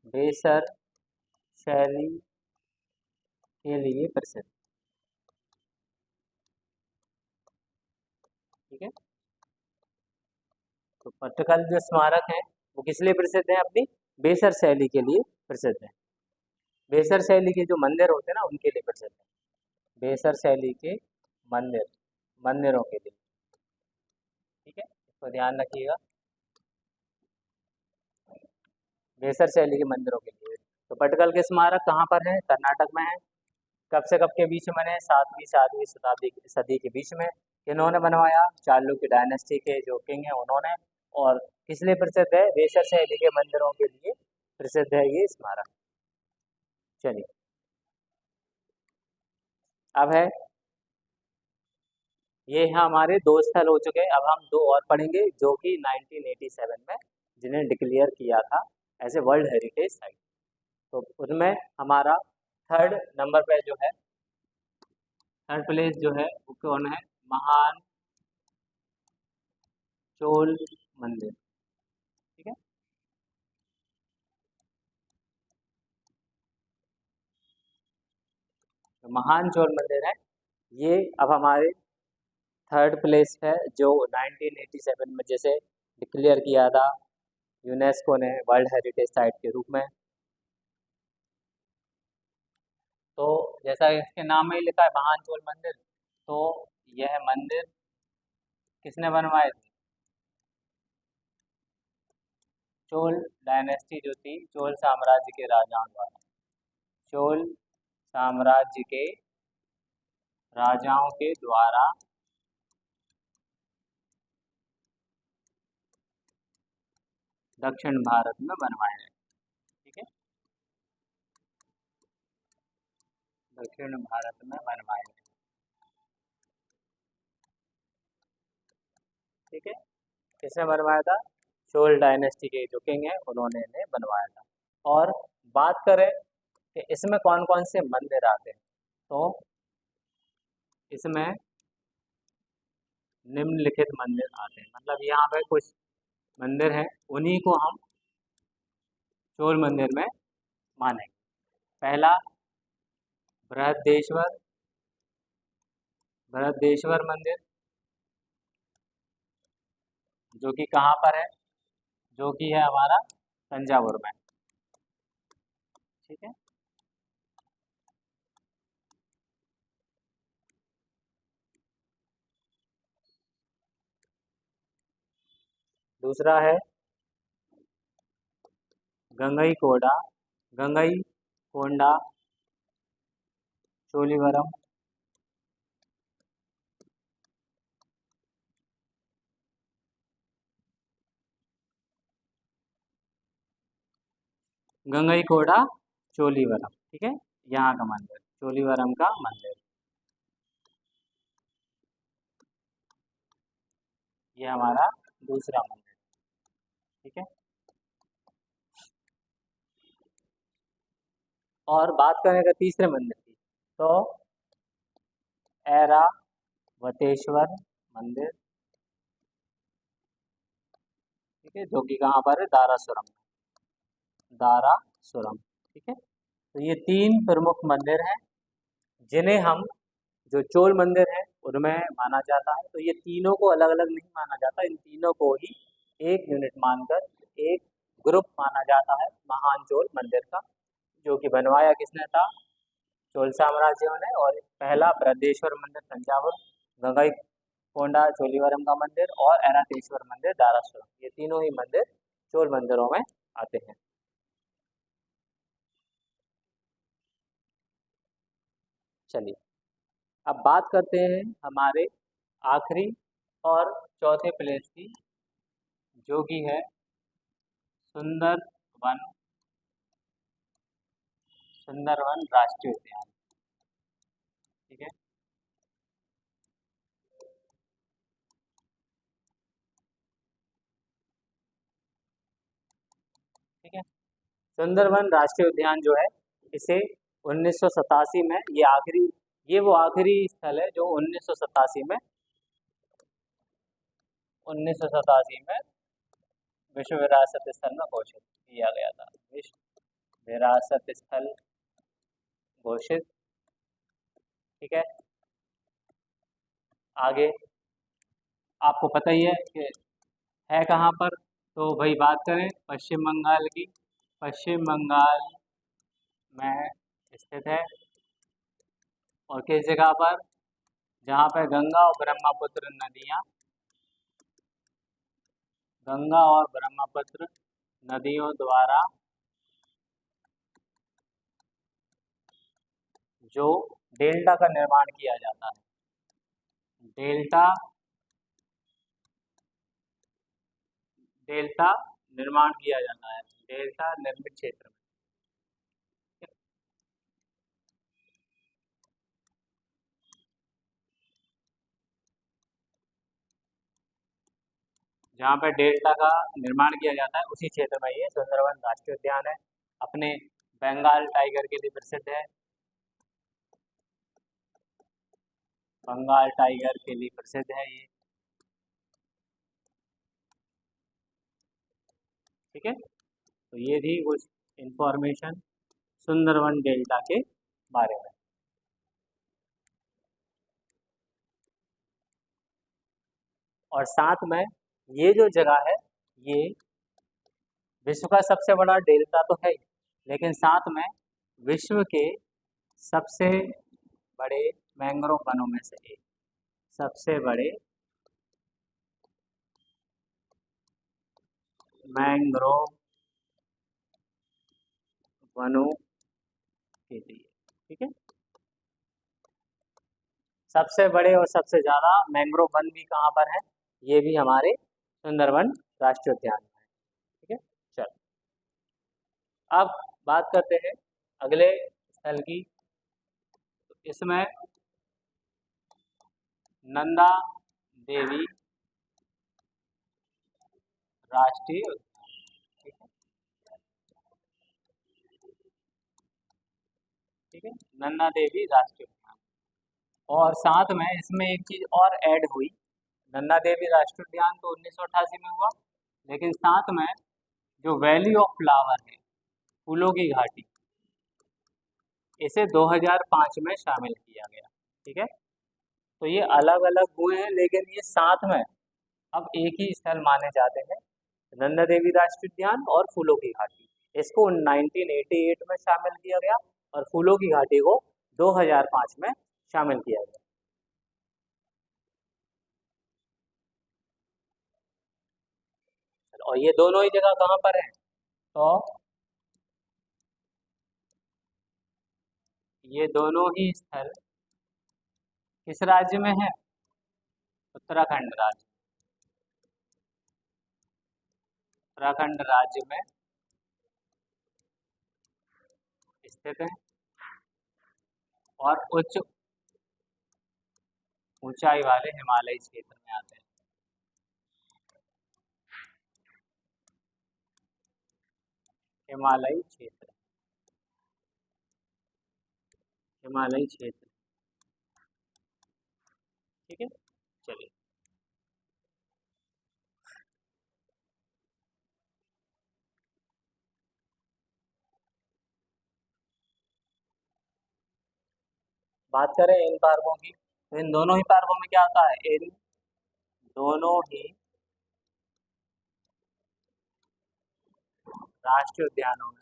A: बेसर शैली के लिए प्रसिद्ध। ठीक है, तो पट्टकल जो स्मारक है वो किस लिए प्रसिद्ध है, अपनी बेसर शैली के लिए प्रसिद्ध है। बेसर शैली के जो मंदिर होते हैं ना, उनके लिए प्रसिद्ध है, बेसर शैली के मंदिर, मंदिरों के लिए। ठीक है, इसको ध्यान रखिएगा, बेसर शैली के मंदिरों के लिए। तो पट्टकल के स्मारक कहाँ पर है, कर्नाटक में है। कब से कब के बीच में बने, 7वीं शताब्दी सदी के बीच में। इन्होंने बनवाया, चालुक्य डायनेस्टी के जो किंग है उन्होंने। और किस लिए प्रसिद्ध है, बेसर शैली के मंदिरों के लिए प्रसिद्ध है ये स्मारक। चलिए, अब है, ये यहाँ हमारे 2 स्थल हो चुके हैं। अब हम 2 और पढ़ेंगे, जो कि 1987 में जिन्हें डिक्लेयर किया था as a world heritage site. तो उसमें हमारा 3rd नंबर पे जो है, 3rd प्लेस जो है वो कौन है, महान चोल मंदिर। ठीक है, तो महान चोल मंदिर है ये, अब हमारे 3rd प्लेस है, जो 1987 में जैसे डिक्लेयर किया था यूनेस्को ने वर्ल्ड हेरिटेज साइट के रूप में। तो जैसा इसके नाम में ही लिखा है महान चोल मंदिर, तो यह मंदिर किसने बनवाए थे? चोल डायनेस्टी जो थी, चोल साम्राज्य के राजाओं द्वारा। चोल साम्राज्य के राजाओं के द्वारा दक्षिण भारत में बनवाए गए। ठीक है, दक्षिण भारत में बनवाए गए। ठीक है, किसने बनवाया था? चोल डायनेस्टी के जो किंग है उन्होंने इन्हें बनवाया था। और बात करें कि इसमें कौन कौन से मंदिर आते हैं, तो इसमें निम्नलिखित मंदिर आते हैं। मतलब यहाँ पे कुछ मंदिर हैं, उन्हीं को हम चोल मंदिर में मानेंगे। पहला बृहदेश्वर, बृहदेश्वर मंदिर, जो कि कहाँ पर है? जो कि है हमारा तंजावुर में। ठीक है, दूसरा है गंगईकोंडा, गंगईकोंडा चोलीवरम। गंगईकोंडा चोलीवरम, ठीक है, यहाँ का मंदिर, चोलीवरम का मंदिर, ये हमारा दूसरा मंदिर। ठीक है, और बात करेंगे तीसरे मंदिर की, तो ऐरावतेश्वर मंदिर। ठीक है, जो कि कहाँ पर है? दारासुरम, दारासुरम। ठीक है, तो ये तीन प्रमुख मंदिर हैं जिन्हें हम, जो चोल मंदिर है उनमें माना जाता है। तो ये तीनों को अलग अलग नहीं माना जाता, इन तीनों को ही एक यूनिट मानकर एक ग्रुप माना जाता है महान चोल मंदिर का, जो कि बनवाया किसने था? चोल साम्राज्यों ने। और पहला बृहदेश्वर मंदिर तंजावुर, गंगई कोंडा चोलीवरम का मंदिर और ऐरावतेश्वर मंदिर दारासुरम, ये तीनों ही मंदिर चोल मंदिरों में आते हैं। चलिए, अब बात करते हैं हमारे आखिरी और चौथे प्लेस की, जो कि है सुंदरवन, सुंदरवन राष्ट्रीय उद्यान। ठीक है, ठीक है, सुंदरवन राष्ट्रीय उद्यान जो है, इसे 1987 में, ये वो आखिरी स्थल है जो 1987 में, 1987 में विश्व विरासत स्थल में घोषित किया गया था। विश्व विरासत स्थल घोषित। ठीक है, आगे आपको पता ही है कि है कहाँ पर, तो भाई बात करें पश्चिम बंगाल की, पश्चिम बंगाल में स्थित है। और किस जगह पर? जहाँ पर गंगा और ब्रह्मपुत्र नदियाँ, गंगा और ब्रह्मपुत्र नदियों द्वारा जो डेल्टा का निर्माण किया जाता है, डेल्टा, डेल्टा निर्माण किया जाता है, डेल्टा निर्मित क्षेत्र में। जहाँ पर डेल्टा का निर्माण किया जाता है उसी क्षेत्र में ये सुंदरवन राष्ट्रीय उद्यान है। अपने बंगाल टाइगर के लिए प्रसिद्ध है, बंगाल टाइगर के लिए प्रसिद्ध है ये। ठीक है, तो ये थी कुछ इंफॉर्मेशन सुंदरवन डेल्टा के बारे में। और साथ में ये जो जगह है, ये विश्व का सबसे बड़ा डेल्टा तो है ही, लेकिन साथ में विश्व के सबसे बड़े मैंग्रोव वनों में से एक, सबसे बड़े मैंग्रोव वनों के लिए, ठीक है। सबसे बड़े और सबसे ज़्यादा मैंग्रोव वन भी कहाँ पर है, ये भी हमारे सुंदरवन राष्ट्रीय उद्यान में है, ठीक है। चलो अब बात करते हैं अगले स्थल की। तो इसमें नंदा देवी राष्ट्रीय उद्यान, ठीक है, ठीक है, नंदा देवी राष्ट्रीय उद्यान। और साथ में इसमें एक चीज़ और ऐड हुई, नंदा देवी राष्ट्रीय उद्यान तो 1988 में हुआ, लेकिन साथ में जो वैली ऑफ फ्लावर है, फूलों की घाटी, इसे 2005 में शामिल किया गया, ठीक है। तो ये अलग अलग हुए हैं, लेकिन ये साथ में अब एक ही स्थल माने जाते हैं, नंदा देवी राष्ट्रीय उद्यान और फूलों की घाटी। इसको 1988 में शामिल किया गया और फूलों की घाटी को 2005 में शामिल किया गया। और ये दोनों ही जगह कहाँ पर है, तो ये दोनों ही स्थल किस राज्य में है, उत्तराखंड राज्य, उत्तराखंड राज्य में स्थित है और उच्च ऊंचाई वाले हिमालयी क्षेत्र में आते हैं। हिमालयी क्षेत्र, हिमालयी क्षेत्र, ठीक है। चलिए बात करें इन पार्कों की, तो इन दोनों ही पार्कों में क्या होता है, इन दोनों ही राष्ट्रीय उद्यानों में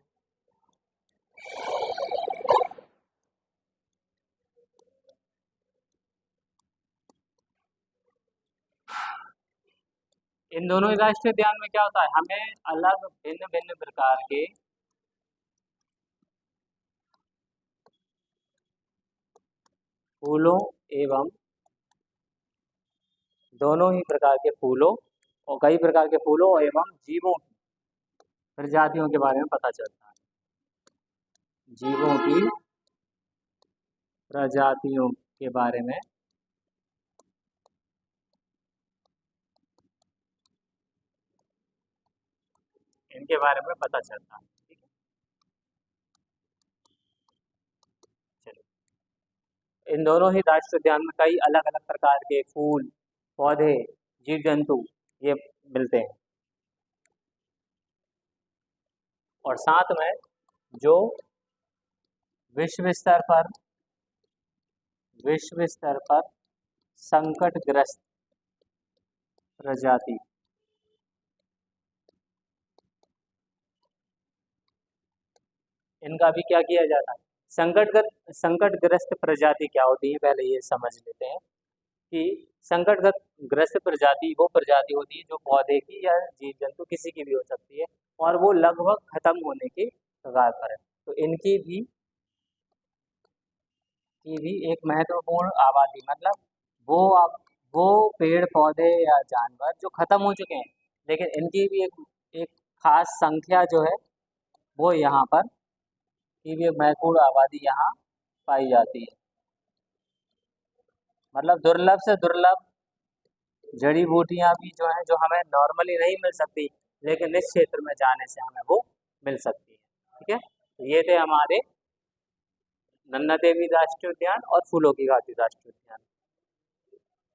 A: इन दोनों ही राष्ट्रीय उद्यान में क्या होता है, हमें अलग भिन्न भिन्न प्रकार के फूलों एवं दोनों ही प्रकार के फूलों और कई प्रकार के फूलों एवं जीवों की प्रजातियों के बारे में पता चलता है, जीवों की प्रजातियों के बारे में इनके बारे में पता चलता है, ठीक है। चलिए इन दोनों ही राष्ट्रीय उद्यान में कई अलग अलग प्रकार के फूल, पौधे, जीव जंतु ये मिलते हैं। और साथ में जो विश्व स्तर पर विश्व स्तर पर संकटग्रस्त प्रजाति, इनका भी क्या किया जाता है, संकटग्रस्त प्रजाति क्या होती है, पहले ये समझ लेते हैं कि संकटग्रस्त प्रजाति वो प्रजाति होती है जो पौधे की या जीव जंतु किसी की भी हो सकती है और वो लगभग खत्म होने की कगार पर है। तो इनकी भी एक महत्वपूर्ण आबादी, मतलब वो आप वो पेड़ पौधे या जानवर जो खत्म हो चुके हैं, लेकिन इनकी भी एक खास संख्या जो है वो यहाँ पर की भी एक महत्वपूर्ण आबादी यहाँ पाई जाती है। मतलब दुर्लभ से दुर्लभ जड़ी बूटियां भी जो हैं, जो हमें नॉर्मली नहीं मिल सकती, लेकिन इस क्षेत्र में जाने से हमें वो मिल सकती है, ठीक है। तो ये थे हमारे नन्दा देवी राष्ट्रीय उद्यान और फूलों की घाटी राष्ट्रीय उद्यान।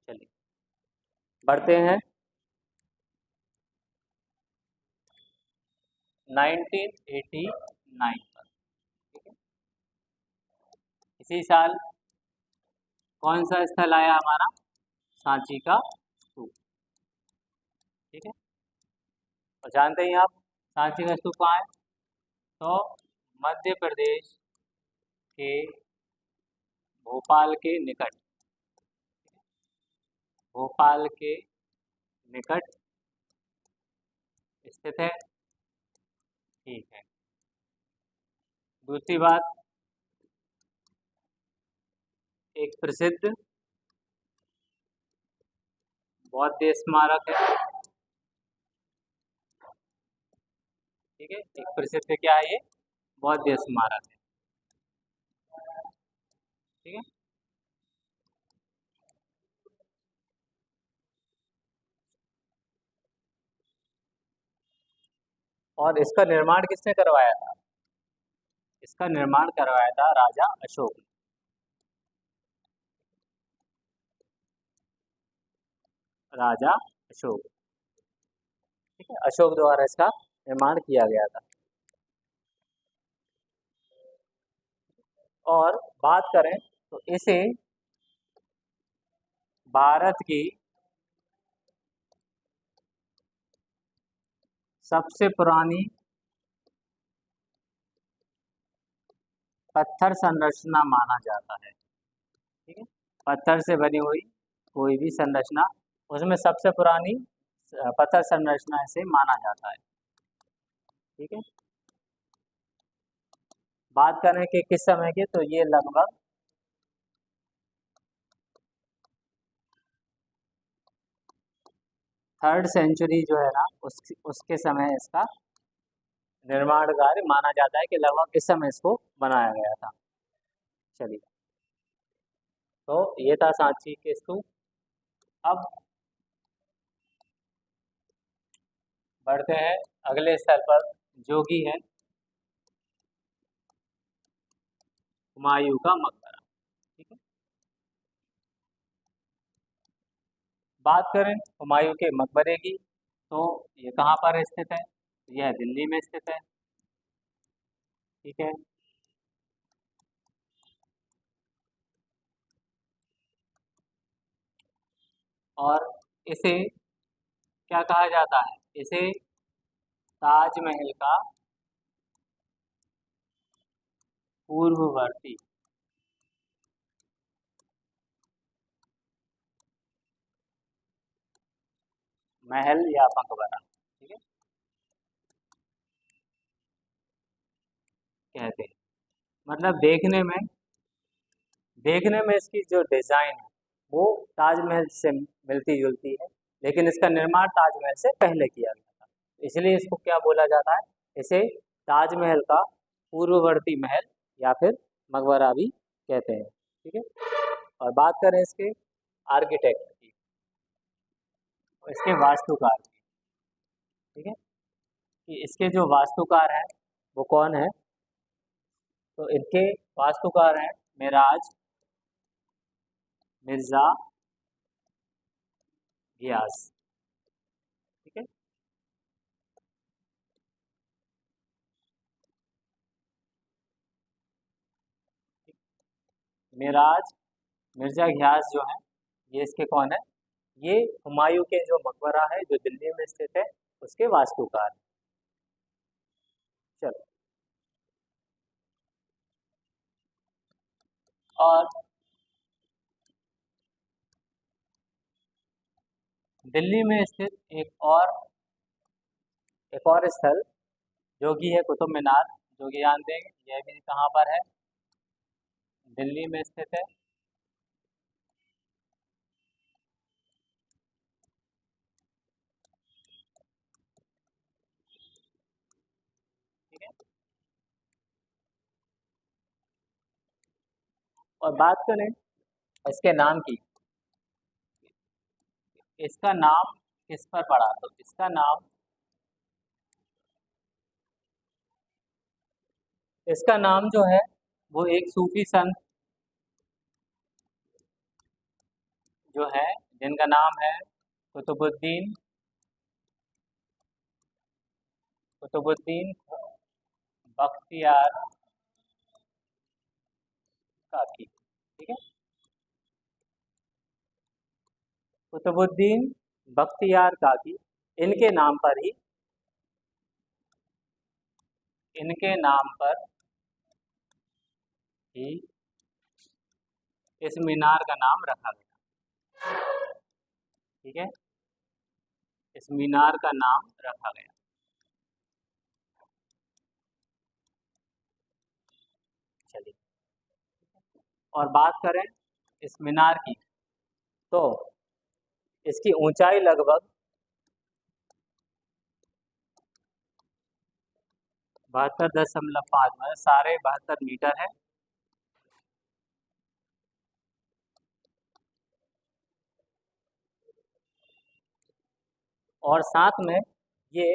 A: चलिए बढ़ते हैं 1989 पर, ठीक है। इसी साल कौन सा स्थल आया हमारा, सांची का स्तूप, ठीक है। और जानते हैं आप सांची का स्तूप कहाँ है, तो मध्य प्रदेश के भोपाल के निकट, भोपाल के निकट स्थित है। ठीक है। दूसरी बात, एक प्रसिद्ध बौद्ध स्मारक है। ठीक है, एक प्रसिद्ध क्या है ये, बौद्ध स्मारक है। ठीक है। और इसका निर्माण किसने करवाया था? इसका निर्माण करवाया था राजा अशोक ने। राजा अशोक। ठीक है, अशोक द्वारा इसका निर्माण किया गया था। और बात करें तो इसे भारत की सबसे पुरानी पत्थर संरचना माना जाता है। ठीक है, पत्थर से बनी हुई कोई भी संरचना, उसमें सबसे पुरानी पत्थर संरचना इसे माना जाता है। ठीक है। बात करें कि किस समय की, तो ये लगभग 3rd सेंचुरी जो है ना, उसके समय इसका निर्माण कार्य माना जाता है कि लगभग इस समय इसको बनाया गया था। चलिए, तो ये था सांची के स्तूप। अब बढ़ते हैं अगले स्थल पर, जो कि है हुमायूं का मकबरा। ठीक है। बात करें हुमायूं के मकबरे की, तो ये कहाँ पर स्थित है? यह दिल्ली में स्थित है। ठीक है। और इसे क्या कहा जाता है? इसे ताजमहल का पूर्ववर्ती महल या मकबरा, ठीक है, कहते हैं। मतलब देखने में इसकी जो डिजाइन है वो ताजमहल से मिलती जुलती है, लेकिन इसका निर्माण ताजमहल से पहले किया गया था, इसलिए इसको क्या बोला जाता है? इसे ताजमहल का पूर्ववर्ती महल या फिर मकबरा भी कहते हैं। ठीक है। और बात करें इसके आर्किटेक्ट की, इसके वास्तुकार की। ठीक है, कि इसके जो वास्तुकार हैं वो कौन है? तो इनके वास्तुकार हैं मिराज मिर्जा गियास। ठीक है। मिराज मिर्जा घियास जो है, ये इसके कौन है? ये हुमायूं के जो मकबरा है जो दिल्ली में स्थित है उसके वास्तुकार हैं। चलो, और दिल्ली में स्थित एक और स्थल जो कि है कुतुब मीनार, जो कि जानते हैं यह भी कहाँ पर है? दिल्ली में स्थित है। ठीक है। और बात करें इसके नाम की, इसका नाम किस पर पड़ा? तो इसका नाम जो है वो एक सूफी संत जो है, जिनका नाम है कुतुबुद्दीन कुतुबुद्दीन बख्तियार काकी। ठीक है, कुतुबुद्दीन बख्तियार काकी, इनके नाम पर ही इनके नाम पर ही इस मीनार का नाम रखा गया। ठीक है, इस मीनार का नाम रखा गया। चलिए, और बात करें इस मीनार की, तो इसकी ऊंचाई लगभग 72.5 मतलब 72.5 मीटर है। और साथ में ये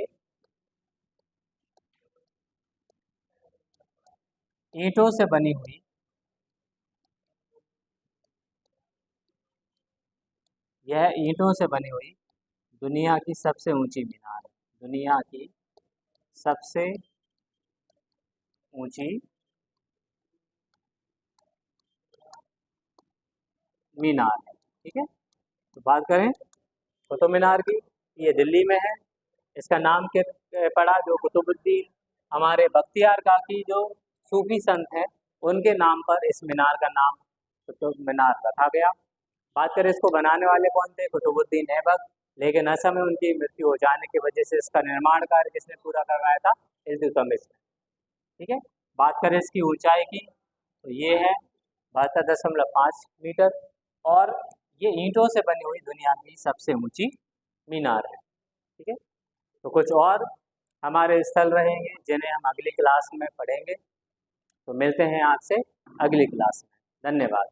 A: ईंटों से बनी हुई, यह ईंटों से बनी हुई दुनिया की सबसे ऊंची मीनार है। दुनिया की सबसे ऊंची मीनार है। ठीक है, तो बात करें कुतुब मीनार की, ये दिल्ली में है। इसका नाम क्या पड़ा? जो कुतुबुद्दीन हमारे बख्तियार काकी जो सूफी संत हैं, उनके नाम पर इस मीनार का नाम कुतुब मीनार रखा गया। बात करें इसको बनाने वाले कौन थे? कुतुबुद्दीन ऐबक। लेकिन असल में उनकी मृत्यु हो जाने की वजह से इसका निर्माण कार्य किसने पूरा करवाया था? इल्तुतमिश ने। ठीक है, बात करें इसकी ऊंचाई की, तो ये है 72.5 मीटर, और ये ईंटों से बनी हुई दुनिया की सबसे ऊंची मीनार है। ठीक है, तो कुछ और हमारे स्थल रहेंगे जिन्हें हम अगली क्लास में पढ़ेंगे। तो मिलते हैं आपसे अगली क्लास में। धन्यवाद।